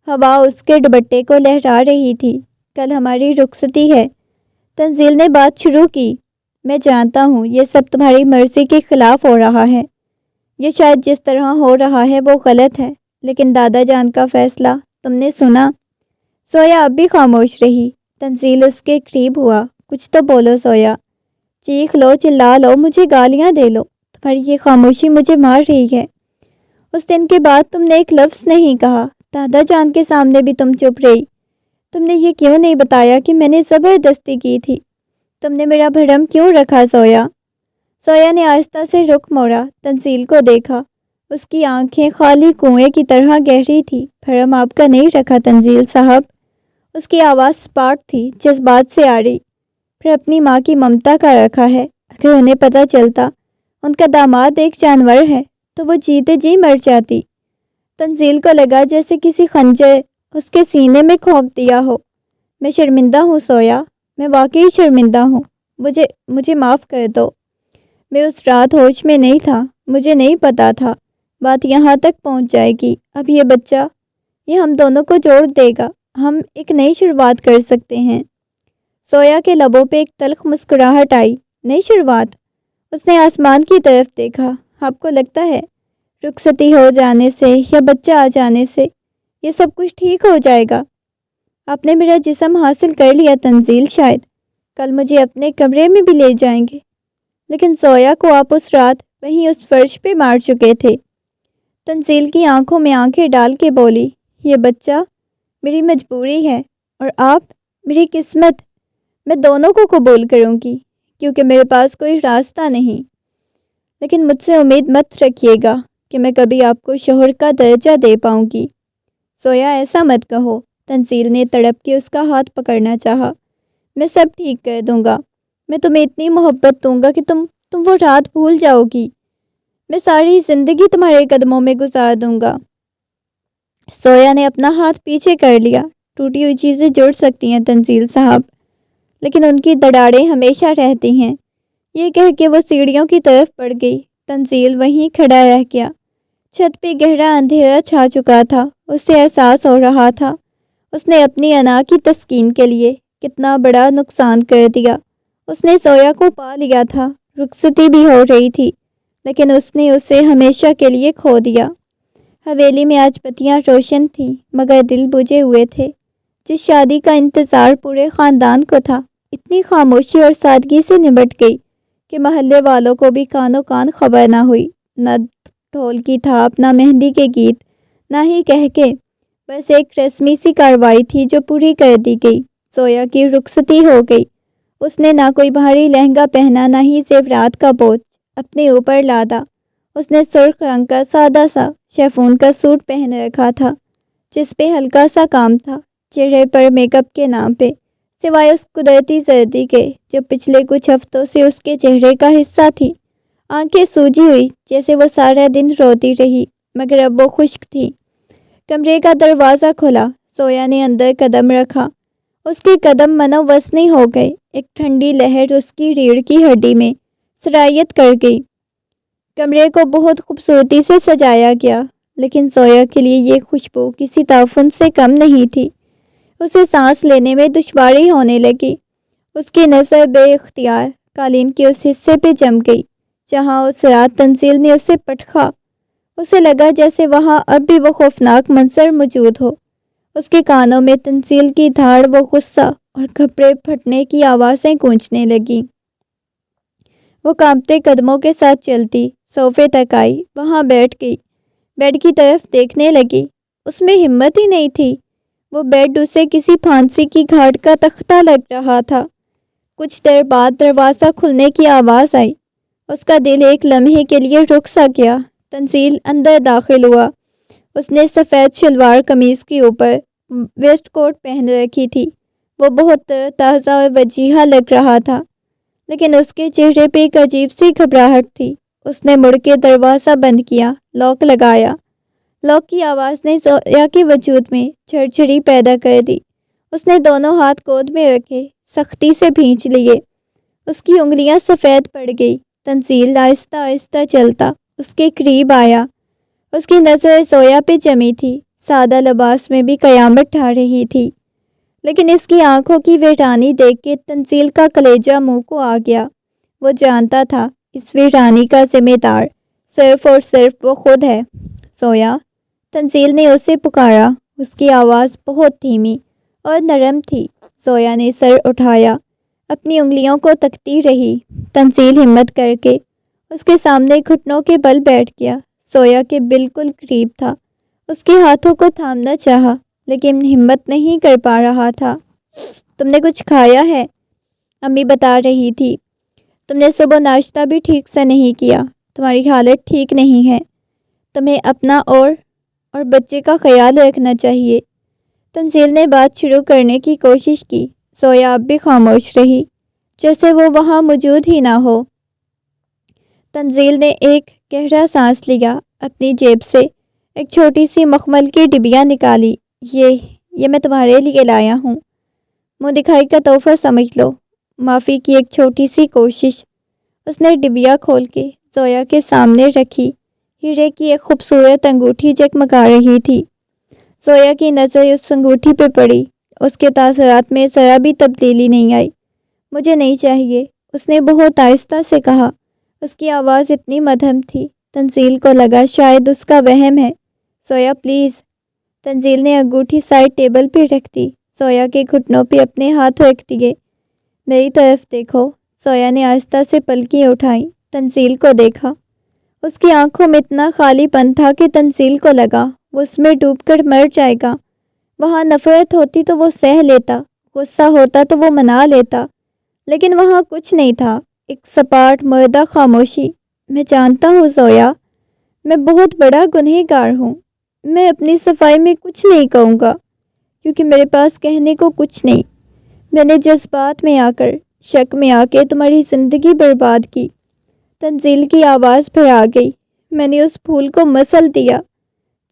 ہوا اس کے دوپٹے کو لہرا رہی تھی۔ کل ہماری رخصتی ہے، تنزیل نے بات شروع کی۔ میں جانتا ہوں یہ سب تمہاری مرضی کے خلاف ہو رہا ہے، یہ شاید جس طرح ہو رہا ہے وہ غلط ہے، لیکن دادا جان کا فیصلہ تم نے سنا؟ زویا اب بھی خاموش رہی۔ تنزیل اس کے قریب ہوا۔ کچھ تو بولو زویا، چیخ لو، چلا لو، مجھے گالیاں دے لو، تمہاری یہ خاموشی مجھے مار رہی ہے۔ اس دن کے بعد تم نے ایک لفظ نہیں کہا، دادا جان کے سامنے بھی تم چپ رہی۔ تم نے یہ کیوں نہیں بتایا کہ میں نے زبردستی کی تھی؟ تم نے میرا بھرم کیوں رکھا زویا؟ زویا نے آہستہ سے رخ موڑا، تنزیل کو دیکھا۔ اس کی آنکھیں خالی کنویں کی طرح گہری تھی۔ بھرم آپ کا نہیں رکھا تنزیل صاحب۔ اس کی آواز سپاٹ تھی، جذبات سے آ رہی۔ پھر اپنی ماں کی ممتا کا رکھا ہے۔ اگر انہیں پتہ چلتا ان کا داماد ایک جانور ہے تو وہ جیتے جی مر جاتی۔ تنزیل کو لگا جیسے کسی خنجر اس کے سینے میں کھونپ دیا ہو۔ میں شرمندہ ہوں زویا، میں واقعی شرمندہ ہوں، مجھے معاف کر دو۔ میں اس رات ہوش میں نہیں تھا، مجھے نہیں پتا تھا بات یہاں تک پہنچ جائے گی۔ اب یہ بچہ، یہ ہم دونوں کو جوڑ دے گا، ہم ایک نئی شروعات کر سکتے ہیں۔ زویا کے لبوں پہ ایک تلخ مسکراہٹ آئی۔ نئی شروعات؟ اس نے آسمان کی طرف دیکھا۔ آپ کو لگتا ہے رخصتی ہو جانے سے یا بچہ آ جانے سے یہ سب کچھ ٹھیک ہو جائے گا؟ آپ نے میرا جسم حاصل کر لیا تنزیل، شاید کل مجھے اپنے کمرے میں بھی لے جائیں گے، لیکن زویا کو آپ اس رات وہیں اس فرش پہ مار چکے تھے۔ تنزیل کی آنکھوں میں آنکھیں ڈال کے بولی، یہ بچہ میری مجبوری ہے اور آپ میری قسمت، میں دونوں کو قبول کروں گی کیونکہ میرے پاس کوئی راستہ نہیں، لیکن مجھ سے امید مت رکھیے گا کہ میں کبھی آپ کو شوہر کا درجہ دے پاؤں گی۔ سویا ایسا مت کہو، تنزیل نے تڑپ کے اس کا ہاتھ پکڑنا چاہا۔ میں سب ٹھیک کر دوں گا، میں تمہیں اتنی محبت دوں گا کہ تم وہ رات بھول جاؤ گی، میں ساری زندگی تمہارے قدموں میں گزار دوں گا۔ سویا نے اپنا ہاتھ پیچھے کر لیا۔ ٹوٹی ہوئی چیزیں جڑ سکتی ہیں تنزیل صاحب، لیکن ان کی دراڑیں ہمیشہ رہتی ہیں۔ یہ کہہ کے وہ سیڑھیوں کی طرف بڑھ گئی۔ تنزیل وہیں کھڑا رہ گیا۔ چھت پہ گہرا اندھیرا چھا چکا تھا۔ اسے احساس ہو رہا تھا اس نے اپنی انا کی تسکین کے لیے کتنا بڑا نقصان کر دیا۔ اس نے سویا کو پا لیا تھا، رخصتی بھی ہو رہی تھی، لیکن اس نے اسے ہمیشہ کے لیے کھو دیا۔ حویلی میں آج بتیاں روشن تھیں مگر دل بجھے ہوئے تھے۔ جس شادی کا انتظار پورے خاندان کو تھا، اتنی خاموشی اور سادگی سے نمٹ گئی کہ محلے والوں کو بھی کانوں کان خبر نہ ہوئی۔ نہ ڈھول کی تھاپ، نہ مہندی کے گیت، نہ ہی کہکے، بس ایک رسمی سی کارروائی تھی جو پوری کر دی گئی۔ سویا کی رخصتی ہو گئی۔ اس نے نہ کوئی بھاری لہنگا پہنا، نہ ہی زیورات کا بوجھ اپنے اوپر لادا۔ اس نے سرخ رنگ کا سادہ سا شیفون کا سوٹ پہن رکھا تھا جس پہ ہلکا سا کام تھا، چہرے پر میک اپ کے نام پہ، سوائے اس قدرتی سردی کے جو پچھلے کچھ ہفتوں سے اس کے چہرے کا حصہ تھی۔ آنکھیں سوجی ہوئی جیسے وہ سارا دن روتی رہی، مگر اب وہ خشک تھی۔ کمرے کا دروازہ کھلا، سویا نے اندر قدم رکھا۔ اس کے قدم منوسنی ہو گئے، ایک ٹھنڈی لہر اس کی ریڑھ کی ہڈی میں سرایت کر گئی۔ کمرے کو بہت خوبصورتی سے سجایا گیا، لیکن سویا کے لیے یہ خوشبو کسی تعفن سے کم نہیں تھی۔ اسے سانس لینے میں دشواری ہونے لگی۔ اس کی نظر بے اختیار قالین کے اس حصے پہ جم گئی جہاں اس رات تنزیل نے اسے پٹخا۔ اسے لگا جیسے وہاں اب بھی وہ خوفناک منظر موجود ہو۔ اس کے کانوں میں تنزیل کی دھاڑ، وہ غصہ اور کپڑے پھٹنے کی آوازیں گونجنے لگیں۔ وہ کانپتے قدموں کے ساتھ چلتی صوفے تک آئی، وہاں بیٹھ گئی، بیڈ کی طرف دیکھنے لگی۔ اس میں ہمت ہی نہیں تھی۔ وہ بیڈ اسے کسی پھانسی کی گھاٹ کا تختہ لگ رہا تھا۔ کچھ دیر بعد دروازہ کھلنے کی آواز آئی۔ اس کا دل ایک لمحے کے لیے رک سا گیا۔ تنزیل اندر داخل ہوا۔ اس نے سفید شلوار قمیض کے اوپر ویسٹ کوٹ پہن رکھی تھی۔ وہ بہت تازہ اور وجیحہ لگ رہا تھا، لیکن اس کے چہرے پہ ایک عجیب سی گھبراہٹ تھی۔ اس نے مڑ کے دروازہ بند کیا، لاک لگایا۔ لاک کی آواز نے سویا کے وجود میں جھرجھری پیدا کر دی۔ اس نے دونوں ہاتھ گود میں رکھے، سختی سے بھینچ لیے۔ اس کی انگلیاں سفید پڑ گئی۔ تنزیل آہستہ آہستہ چلتا اس کے قریب آیا۔ اس کی نظر سویا پہ جمی تھی، سادہ لباس میں بھی قیامت ڈھا رہی تھی، لیکن اس کی آنکھوں کی ویرانی دیکھ کے تنزیل کا کلیجہ منہ کو آ گیا۔ وہ جانتا تھا اس ویرانی کا ذمہ دار صرف اور صرف وہ خود ہے۔ سویا، تنزیل نے اسے پکارا۔ اس کی آواز بہت دھیمی اور نرم تھی۔ سویا نے سر اٹھایا، اپنی انگلیوں کو تکتی رہی۔ تنزیل ہمت کر کے اس کے سامنے گھٹنوں کے بل بیٹھ گیا۔ سویا کے بالکل قریب تھا، اس کے ہاتھوں کو تھامنا چاہا لیکن ہمت نہیں کر پا رہا تھا۔ تم نے کچھ کھایا ہے؟ امی بتا رہی تھی۔ تم نے صبح ناشتہ بھی ٹھیک سے نہیں کیا، تمہاری حالت ٹھیک نہیں ہے، تمہیں اپنا اور بچے کا خیال رکھنا چاہیے۔ تنزیل نے بات شروع کرنے کی کوشش کی۔ سویا اب بھی خاموش رہی، جیسے وہ وہاں موجود ہی نہ ہو۔ تنزیل نے ایک گہرا سانس لیا، اپنی جیب سے ایک چھوٹی سی مخمل کی ڈبیا نکالی۔ یہ میں تمہارے لیے لایا ہوں، منہ دکھائی کا تحفہ سمجھ لو۔ معافی کی ایک چھوٹی سی کوشش۔ اس نے ڈبیا کھول کے سویا کے سامنے رکھی۔ ہیرے کی ایک خوبصورت انگوٹھی جگمگا رہی تھی۔ سویا کی نظر اس انگوٹھی پہ پڑی۔ اس کے تاثرات میں ذرا بھی تبدیلی نہیں آئی۔ مجھے نہیں چاہیے، اس نے بہت آہستہ سے کہا۔ اس کی آواز اتنی مدھم تھی، تنزیل کو لگا شاید اس کا وہم ہے۔ سویا پلیز۔ تنزیل نے انگوٹھی سائڈ ٹیبل پہ رکھ دی۔ سویا کے گھٹنوں پہ اپنے ہاتھ رکھ دیے۔ میری طرف دیکھو۔ سویا نے آہستہ سے پلکیں اٹھائیں، تنزیل کو دیکھا۔ اس کی آنکھوں میں اتنا خالی پن تھا کہ تنزیل کو لگا وہ اس میں ڈوب کر مر جائے گا۔ وہاں نفرت ہوتی تو وہ سہ لیتا، غصہ ہوتا تو وہ منا لیتا، لیکن وہاں کچھ نہیں تھا، ایک سپاٹ مردہ خاموشی۔ میں جانتا ہوں زویا، میں بہت بڑا گنہگار ہوں۔ میں اپنی صفائی میں کچھ نہیں کہوں گا کیونکہ میرے پاس کہنے کو کچھ نہیں۔ میں نے جذبات میں آ کر، شک میں آ کے تمہاری زندگی برباد کی۔ تنزیل کی آواز پھر آ گئی۔ میں نے اس پھول کو مسل دیا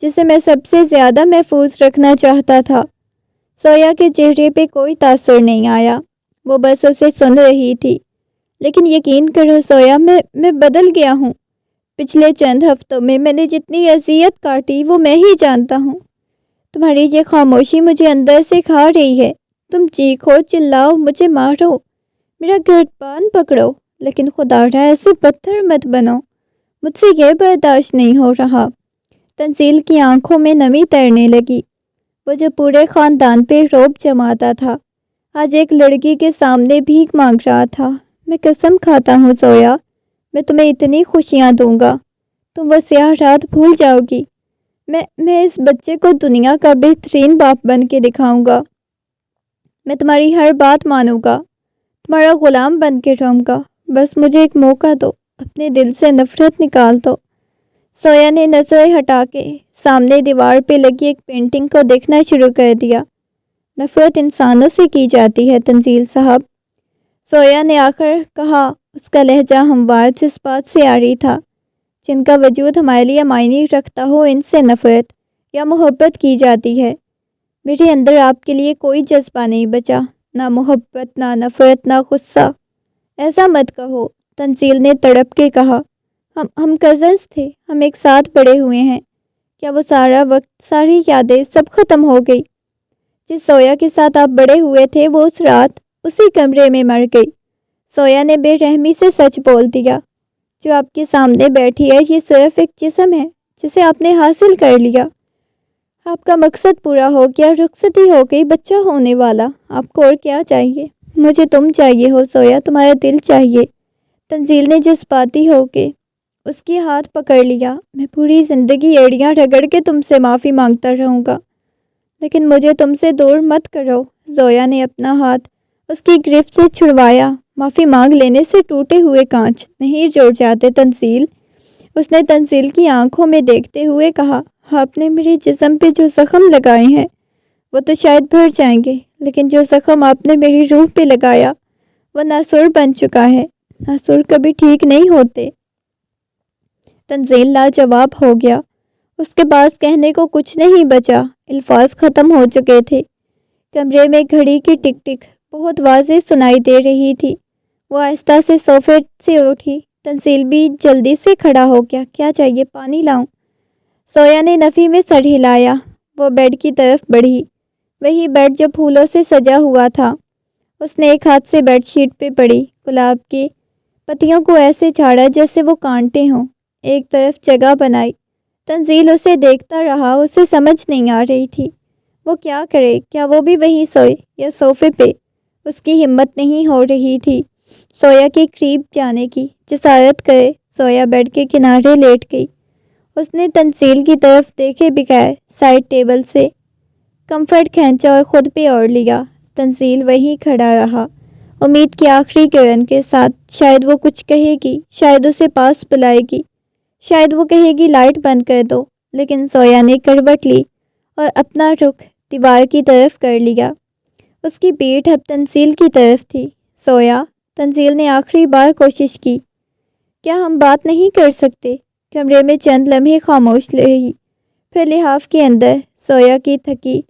جسے میں سب سے زیادہ محفوظ رکھنا چاہتا تھا۔ زویا کے چہرے پہ کوئی تاثر نہیں آیا، وہ بس اسے سن رہی تھی۔ لیکن یقین کرو زویا، میں بدل گیا ہوں۔ پچھلے چند ہفتوں میں نے جتنی اذیت کاٹی وہ میں ہی جانتا ہوں۔ تمہاری یہ خاموشی مجھے اندر سے کھا رہی ہے۔ تم چیخو، چلاؤ، مجھے مارو، میرا گردبان پکڑو، لیکن خدا را ایسے پتھر مت بنو، مجھ سے یہ برداشت نہیں ہو رہا۔ تنزیل کی آنکھوں میں نمی تیرنے لگی۔ وہ جو پورے خاندان پہ رعب جماتا تھا، آج ایک لڑکی کے سامنے بھیک مانگ رہا تھا۔ میں قسم کھاتا ہوں زویا، میں تمہیں اتنی خوشیاں دوں گا، تم وہ سیاہ رات بھول جاؤ گی۔ میں اس بچے کو دنیا کا بہترین باپ بن کے دکھاؤں گا۔ میں تمہاری ہر بات مانوں گا، تمہارا غلام بن کے رہوں گا۔ بس مجھے ایک موقع دو، اپنے دل سے نفرت نکال دو۔ زویا نے نظریں ہٹا کے سامنے دیوار پہ لگی ایک پینٹنگ کو دیکھنا شروع کر دیا۔ نفرت انسانوں سے کی جاتی ہے تنزیل صاحب، زویا نے آخر کہا۔ اس کا لہجہ ہموار جذبات سے آ رہی تھا۔ جن کا وجود ہمارے لیے معنی رکھتا ہو، ان سے نفرت یا محبت کی جاتی ہے۔ میرے اندر آپ کے لیے کوئی جذبہ نہیں بچا، نہ محبت، نہ نفرت، نہ غصہ۔ ایسا مت کہو، تنزیل نے تڑپ کے کہا۔ ہم کزنس تھے، ہم ایک ساتھ بڑے ہوئے ہیں۔ کیا وہ سارا وقت، ساری یادیں سب ختم ہو گئی؟ جس زویا کے ساتھ آپ بڑے ہوئے تھے وہ اس رات اسی کمرے میں مر گئی۔ زویا نے بے رحمی سے سچ بول دیا۔ جو آپ کے سامنے بیٹھی ہے یہ صرف ایک جسم ہے جسے آپ نے حاصل کر لیا۔ آپ کا مقصد پورا ہو گیا، رخصتی ہو گئی، بچہ ہونے والا۔ آپ کو اور کیا چاہیے؟ مجھے تم چاہیے ہو زویا، تمہارا دل چاہیے۔ تنزیل نے جذباتی ہو کے اس کی ہاتھ پکڑ لیا۔ میں پوری زندگی ایڑیاں رگڑ کے تم سے معافی مانگتا رہوں گا، لیکن مجھے تم سے دور مت کرو۔ زویا نے اپنا ہاتھ اس کی گرفت سے چھڑوایا۔ معافی مانگ لینے سے ٹوٹے ہوئے کانچ نہیں جوڑ جاتے تنزیل، اس نے تنزیل کی آنکھوں میں دیکھتے ہوئے کہا۔ آپ نے میرے جسم پہ جو زخم لگائے ہیں وہ تو شاید بھر جائیں گے، لیکن جو زخم آپ نے میری روح پہ لگایا وہ ناسور بن چکا ہے۔ ناسور کبھی ٹھیک نہیں ہوتے۔ تنزیل لاجواب ہو گیا۔ اس کے پاس کہنے کو کچھ نہیں بچا، الفاظ ختم ہو چکے تھے۔ کمرے میں گھڑی کی ٹک ٹک بہت واضح سنائی دے رہی تھی۔ وہ آہستہ سے صوفے سے اٹھی۔ تنزیل بھی جلدی سے کھڑا ہو گیا۔ کیا چاہیے؟ پانی لاؤں؟ زویا نے نفی میں سر ہلایا۔ وہ بیڈ کی طرف بڑھی، وہی بیڈ جو پھولوں سے سجا ہوا تھا۔ اس نے ایک ہاتھ سے بیڈ شیٹ پہ پڑی گلاب کی پتیوں کو ایسے جھاڑا جیسے وہ کانٹے ہوں، ایک طرف جگہ بنائی۔ تنزیل اسے دیکھتا رہا، اسے سمجھ نہیں آ رہی تھی وہ کیا کرے۔ کیا وہ بھی وہیں سوئے یا صوفے پہ؟ اس کی ہمت نہیں ہو رہی تھی زویا کے قریب جانے کی۔ جسارت کرے زویا بیڈ کے کنارے لیٹ گئی۔ اس نے تنزیل کی طرف دیکھے بغیر سائڈ ٹیبل سے کمفرٹ کھینچا اور خود پہ اوڑھ لیا۔ تنزیل وہیں کھڑا رہا، امید کی آخری کرن کے ساتھ۔ شاید وہ کچھ کہے گی، شاید اسے پاس بلائے گی، شاید وہ کہے گی لائٹ بند کر دو، لیکن زویا نے کروٹ لی اور اپنا رخ دیوار کی طرف کر لیا۔ اس کی پیٹھ اب تنزیل کی طرف تھی۔ زویا، تنزیل نے آخری بار کوشش کی، کیا ہم بات نہیں کر سکتے؟ کمرے میں چند لمحے خاموش رہی، پھر لحاف کے اندر زویا کی تھکی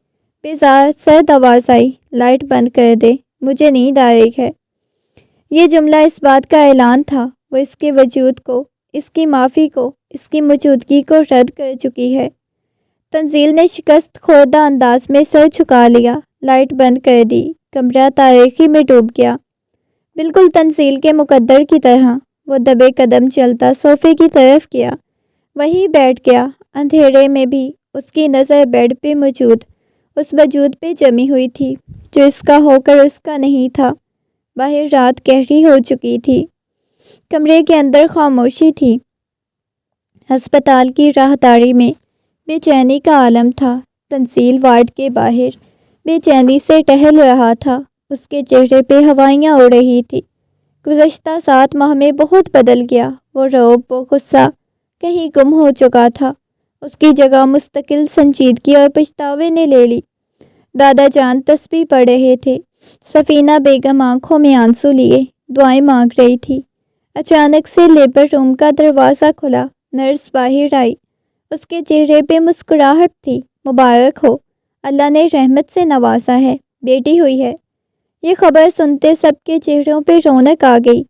بیزار سرد آواز آئی، لائٹ بند کر دے، مجھے نیند آ رہی ہے۔ یہ جملہ اس بات کا اعلان تھا، وہ اس کے وجود کو، اس کی معافی کو، اس کی موجودگی کو رد کر چکی ہے۔ تنزیل نے شکست خوردہ انداز میں سر جھکا لیا، لائٹ بند کر دی، کمرہ تاریکی میں ڈوب گیا۔ بالکل تنزیل کے مقدر کی طرح وہ دبے قدم چلتا صوفے کی طرف گیا، وہیں بیٹھ گیا۔ اندھیرے میں بھی اس کی نظر بیڈ پہ موجود اس وجود پہ جمی ہوئی تھی جو اس کا ہو کر اس کا نہیں تھا۔ باہر رات گہری ہو چکی تھی، کمرے کے اندر خاموشی تھی۔ ہسپتال کی راہداری میں بے چینی کا عالم تھا۔ تنزیل وارڈ کے باہر بے چینی سے ٹہل رہا تھا۔ اس کے چہرے پہ ہوائیاں اڑ رہی تھی۔ گزشتہ 7 ماہ میں بہت بدل گیا۔ وہ رعب و غصہ کہیں گم ہو چکا تھا۔ اس کی جگہ مستقل سنجیدگی اور پچھتاوے نے لے لی۔ دادا جان تسبیح پڑھ رہے تھے۔ سفینہ بیگم آنکھوں میں آنسو لیے دعائیں مانگ رہی تھی۔ اچانک سے لیبر روم کا دروازہ کھلا۔ نرس باہر آئی۔ اس کے چہرے پہ مسکراہٹ تھی۔ مبارک ہو، اللہ نے رحمت سے نوازا ہے، بیٹی ہوئی ہے۔ یہ خبر سنتے سب کے چہروں پہ رونق آ گئی۔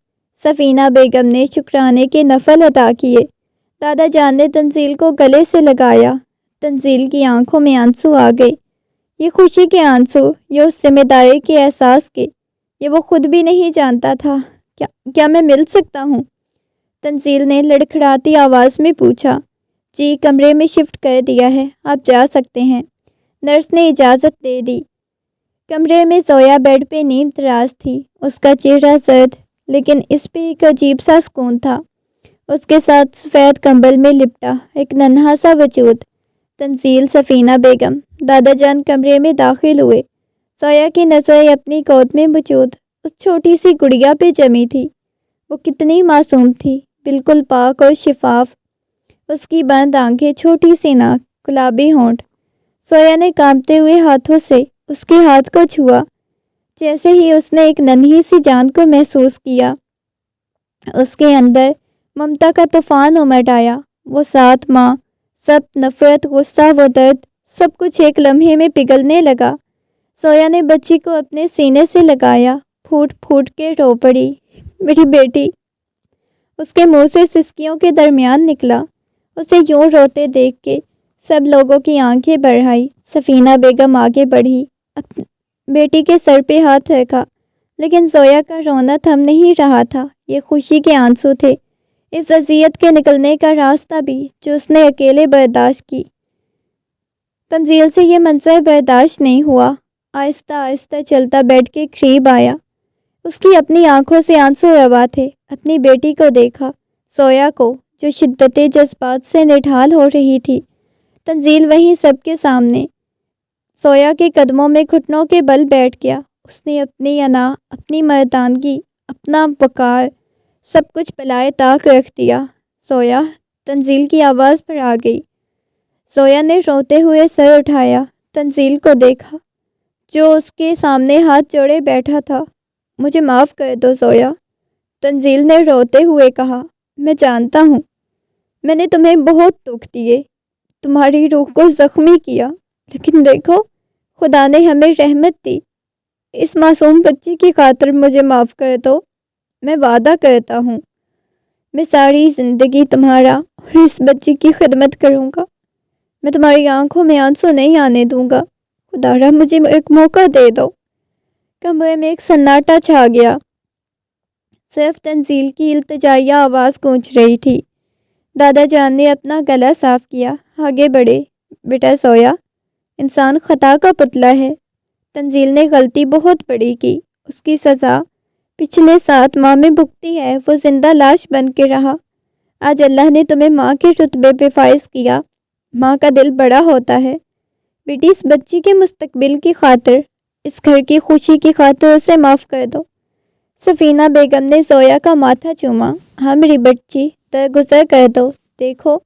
سفینہ بیگم نے شکرانے کے نفل ادا کیے۔ دادا جان نے تنزیل کو گلے سے لگایا۔ تنزیل کی آنکھوں میں آنسو آ گئے۔ یہ خوشی کے آنسو، یہ اس ذمہ داری کے احساس کے، یہ وہ خود بھی نہیں جانتا تھا۔ کیا میں مل سکتا ہوں؟ تنزیل نے لڑکھڑاتی آواز میں پوچھا۔ جی، کمرے میں شفٹ کر دیا ہے، آپ جا سکتے ہیں۔ نرس نے اجازت دے دی۔ کمرے میں زویا بیڈ پہ نیم دراز تھی۔ اس کا چہرہ زرد، لیکن اس پہ ایک عجیب سا سکون تھا۔ اس کے ساتھ سفید کمبل میں لپٹا ایک ننھا سا وجود۔ تنزیل، سفینہ بیگم، دادا جان کمرے میں داخل ہوئے۔ زویا کی نظریں اپنی گود میں موجود اس چھوٹی سی گڑیا پہ جمی تھی۔ وہ کتنی معصوم تھی، بالکل پاک اور شفاف۔ اس کی بند آنکھیں، چھوٹی سی ناک، گلابی ہونٹ۔ زویا نے کانپتے ہوئے ہاتھوں سے اس کے ہاتھ کو چھوا۔ جیسے ہی اس نے ایک ننھی سی جان کو محسوس کیا، اس کے اندر ممتا کا طوفان امٹ آیا۔ وہ 7 ماہ، سب نفرت، غصہ و درد، سب کچھ ایک لمحے میں پگھلنے لگا۔ زویا نے بچی کو اپنے سینے سے لگایا، پھوٹ پھوٹ کے رو پڑی، میری بیٹی۔ اس کے منہ سے سسکیوں کے درمیان نکلا۔ اسے یوں روتے دیکھ کے سب لوگوں کی آنکھیں بڑھ آئی۔ سفینہ بیگم آگے بڑھی، بیٹی کے سر پہ ہاتھ رکھا، لیکن زویا کا رونا تھم نہیں رہا تھا۔ یہ خوشی کے آنسو تھے، اس اذیت کے نکلنے کا راستہ بھی جو اس نے اکیلے برداشت کی۔ تنزیل سے یہ منظر برداشت نہیں ہوا۔ آہستہ آہستہ چلتا بیڈ کے قریب آیا۔ اس کی اپنی آنکھوں سے آنسو روا تھے۔ اپنی بیٹی کو دیکھا، زویا کو، جو شدت جذبات سے نڈھال ہو رہی تھی۔ تنزیل وہیں سب کے سامنے زویا کے قدموں میں گھٹنوں کے بل بیٹھ گیا۔ اس نے اپنی انا، اپنی مردانگی، اپنا وقار، سب کچھ بالائے طاق رکھ دیا۔ زویا، تنزیل کی آواز پر آ گئی۔ زویا نے روتے ہوئے سر اٹھایا، تنزیل کو دیکھا جو اس کے سامنے ہاتھ جوڑے بیٹھا تھا۔ مجھے معاف کر دو زویا، تنزیل نے روتے ہوئے کہا۔ میں جانتا ہوں میں نے تمہیں بہت دکھ دیے، تمہاری روح کو زخمی کیا، لیکن دیکھو خدا نے ہمیں رحمت دی۔ اس معصوم بچی کی خاطر مجھے معاف کر دو۔ میں وعدہ کرتا ہوں میں ساری زندگی تمہارا اور اس بچی کی خدمت کروں گا۔ میں تمہاری آنکھوں میں آنسو نہیں آنے دوں گا۔ خدا را مجھے ایک موقع دے دو۔ کمرے میں ایک سناٹا چھا گیا۔ صرف تنزیل کی التجائیہ آواز گونج رہی تھی۔ دادا جان نے اپنا گلا صاف کیا، آگے بڑھے۔ بیٹا زویا، انسان خطا کا پتلا ہے۔ تنزیل نے غلطی بہت بڑی کی۔ اس کی سزا پچھلے 7 ماہ میں بھگتی ہے۔ وہ زندہ لاش بن کے رہا۔ آج اللہ نے تمہیں ماں کے رتبے پہ فائز کیا۔ ماں کا دل بڑا ہوتا ہے۔ بیٹی، اس بچی کے مستقبل کی خاطر، اس گھر کی خوشی کی خاطر اسے معاف کر دو۔ سفینہ بیگم نے زویا کا ماتھا چوما۔ ہاں میری بچی، درگزر کر دو۔ دیکھو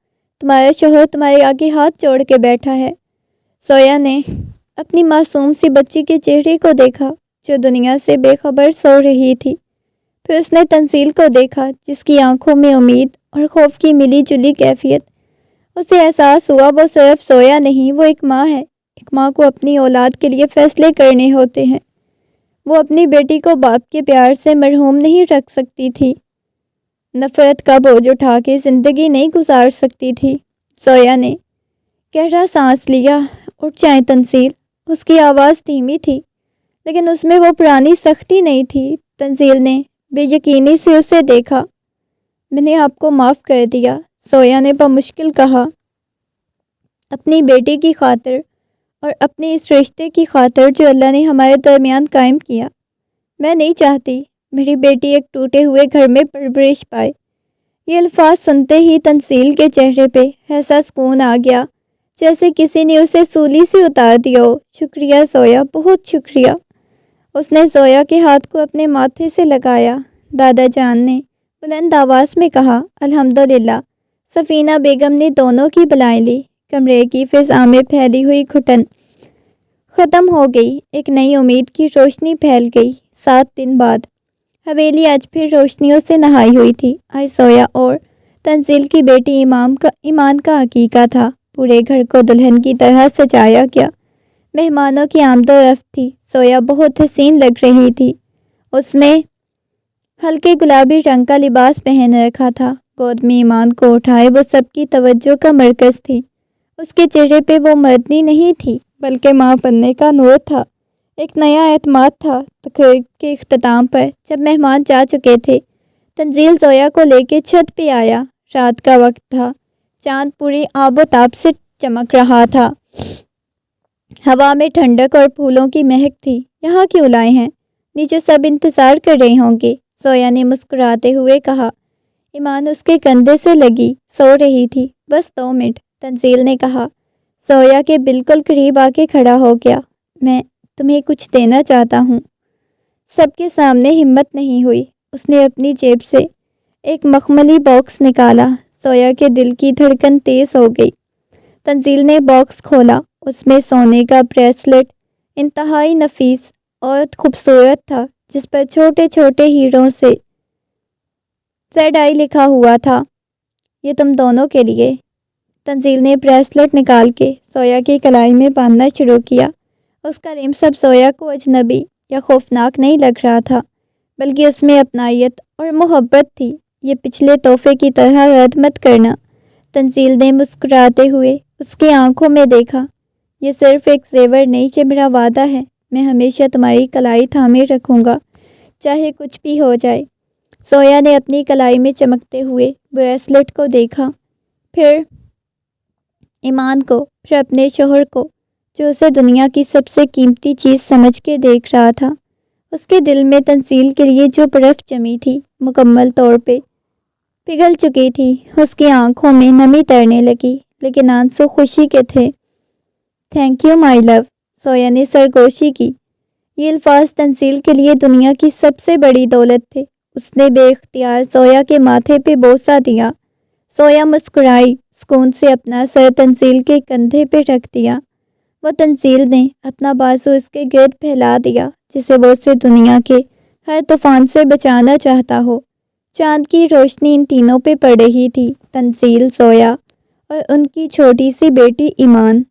تمہارا شوہر تمہارے آگے ہاتھ جوڑ کے بیٹھا ہے۔ زویا نے اپنی معصوم سی بچی کے چہرے کو دیکھا جو دنیا سے بے خبر سو رہی تھی۔ پھر اس نے تنزیل کو دیکھا جس کی آنکھوں میں امید اور خوف کی ملی جلی کیفیت۔ اسے احساس ہوا وہ صرف زویا نہیں، وہ ایک ماں ہے۔ ایک ماں کو اپنی اولاد کے لیے فیصلے کرنے ہوتے ہیں۔ وہ اپنی بیٹی کو باپ کے پیار سے محروم نہیں رکھ سکتی تھی، نفرت کا بوجھ اٹھا کے زندگی نہیں گزار سکتی تھی۔ زویا نے گہرا سانس لیا۔ اٹھ جائیں تنزیل۔ اس کی آواز دھیمی تھی، لیکن اس میں وہ پرانی سختی نہیں تھی۔ تنزیل نے بے یقینی سے اسے دیکھا۔ میں نے آپ کو معاف کر دیا، زویا نے بمشکل کہا۔ اپنی بیٹی کی خاطر اور اپنے اس رشتے کی خاطر جو اللہ نے ہمارے درمیان قائم کیا، میں نہیں چاہتی میری بیٹی ایک ٹوٹے ہوئے گھر میں پرورش پائے۔ یہ الفاظ سنتے ہی تنزیل کے چہرے پہ ایسا سکون آ گیا جیسے کسی نے اسے سولی سے اتار دیا ہو۔ شکریہ زویا، بہت شکریہ۔ اس نے زویا کے ہاتھ کو اپنے ماتھے سے لگایا۔ دادا جان نے بلند آواز میں کہا، الحمدللہ۔ سفینہ بیگم نے دونوں کی بلائیں لی۔ کمرے کی فضا میں پھیلی ہوئی گھٹن ختم ہو گئی، ایک نئی امید کی روشنی پھیل گئی۔ 7 دن بعد حویلی آج پھر روشنیوں سے نہائی ہوئی تھی۔ آج زویا اور تنزیل کی بیٹی ایمان کا عقیقہ تھا۔ پورے گھر کو دلہن کی طرح سجایا گیا۔ مہمانوں کی آمد و رفت تھی۔ زویا بہت حسین لگ رہی تھی۔ اس نے ہلکے گلابی رنگ کا لباس پہن رکھا تھا۔ گود میں ایمان کو اٹھائے وہ سب کی توجہ کا مرکز تھی۔ اس کے چہرے پہ وہ مردنی نہیں تھی بلکہ ماں بننے کا نور تھا۔ ایک نیا اعتماد تھا۔ تقریب کے اختتام پر جب مہمان جا چکے تھے، تنزیل زویا کو لے کے چھت پہ آیا۔ رات کا وقت تھا۔ چاند پوری آب و تاب سے چمک رہا تھا۔ ہوا میں ٹھنڈک اور پھولوں کی مہک تھی۔ یہاں کیوں لائے ہیں؟ نیچے سب انتظار کر رہے ہوں گے، زویا نے مسکراتے ہوئے کہا۔ ایمان اس کے کندھے سے لگی سو رہی تھی۔ بس 2 منٹ، تنزیل نے کہا۔ زویا کے بالکل قریب آ کے کھڑا ہو گیا۔ میں تمہیں کچھ دینا چاہتا ہوں۔ سب کے سامنے ہمت نہیں ہوئی۔ اس نے اپنی جیب سے ایک مخملی باکس نکالا۔ زویا کے دل کی دھڑکن تیز ہو گئی۔ تنزیل نے باکس کھولا۔ اس میں سونے کا بریسلٹ انتہائی نفیس اور خوبصورت تھا، جس پر چھوٹے چھوٹے ہیروں سے ZI لکھا ہوا تھا۔ یہ تم دونوں کے لیے۔ تنزیل نے بریسلٹ نکال کے زویا کی کلائی میں باندھنا شروع کیا۔ اس کا لمس زویا کو اجنبی یا خوفناک نہیں لگ رہا تھا، بلکہ اس میں اپنائیت اور محبت تھی۔ یہ پچھلے تحفے کی طرح رد مت کرنا۔ تنزیل نے مسکراتے ہوئے اس کی آنکھوں میں دیکھا۔ یہ صرف ایک زیور نہیں، یہ میرا وعدہ ہے۔ میں ہمیشہ تمہاری کلائی تھامے رکھوں گا، چاہے کچھ بھی ہو جائے۔ زویا نے اپنی کلائی میں چمکتے ہوئے بریسلٹ کو دیکھا، پھر ایمان کو، پھر اپنے شوہر کو، جو اسے دنیا کی سب سے قیمتی چیز سمجھ کے دیکھ رہا تھا۔ اس کے دل میں تنزیل کے لیے جو برف جمی تھی، مکمل طور پہ پگھل چکی تھی۔ اس کی آنکھوں میں نمی تیرنے لگی، لیکن آنسو خوشی کے تھے۔ تھینک یو مائی لو، زویا نے سرگوشی کی۔ یہ الفاظ تنزیل کے لیے دنیا کی سب سے بڑی دولت تھے۔ اس نے بے اختیار زویا کے ماتھے پہ بوسہ دیا۔ زویا مسکرائی، سکون سے اپنا سر تنزیل کے کندھے پہ رکھ دیا۔ وہ تنزیل نے اپنا بازو اس کے گرد پھیلا دیا، جسے وہ اسے دنیا کے ہر طوفان سے بچانا چاہتا ہو۔ چاند کی روشنی ان تینوں پہ پڑ رہی تھی، تنزیل، زویا اور ان کی چھوٹی سی بیٹی ایمان۔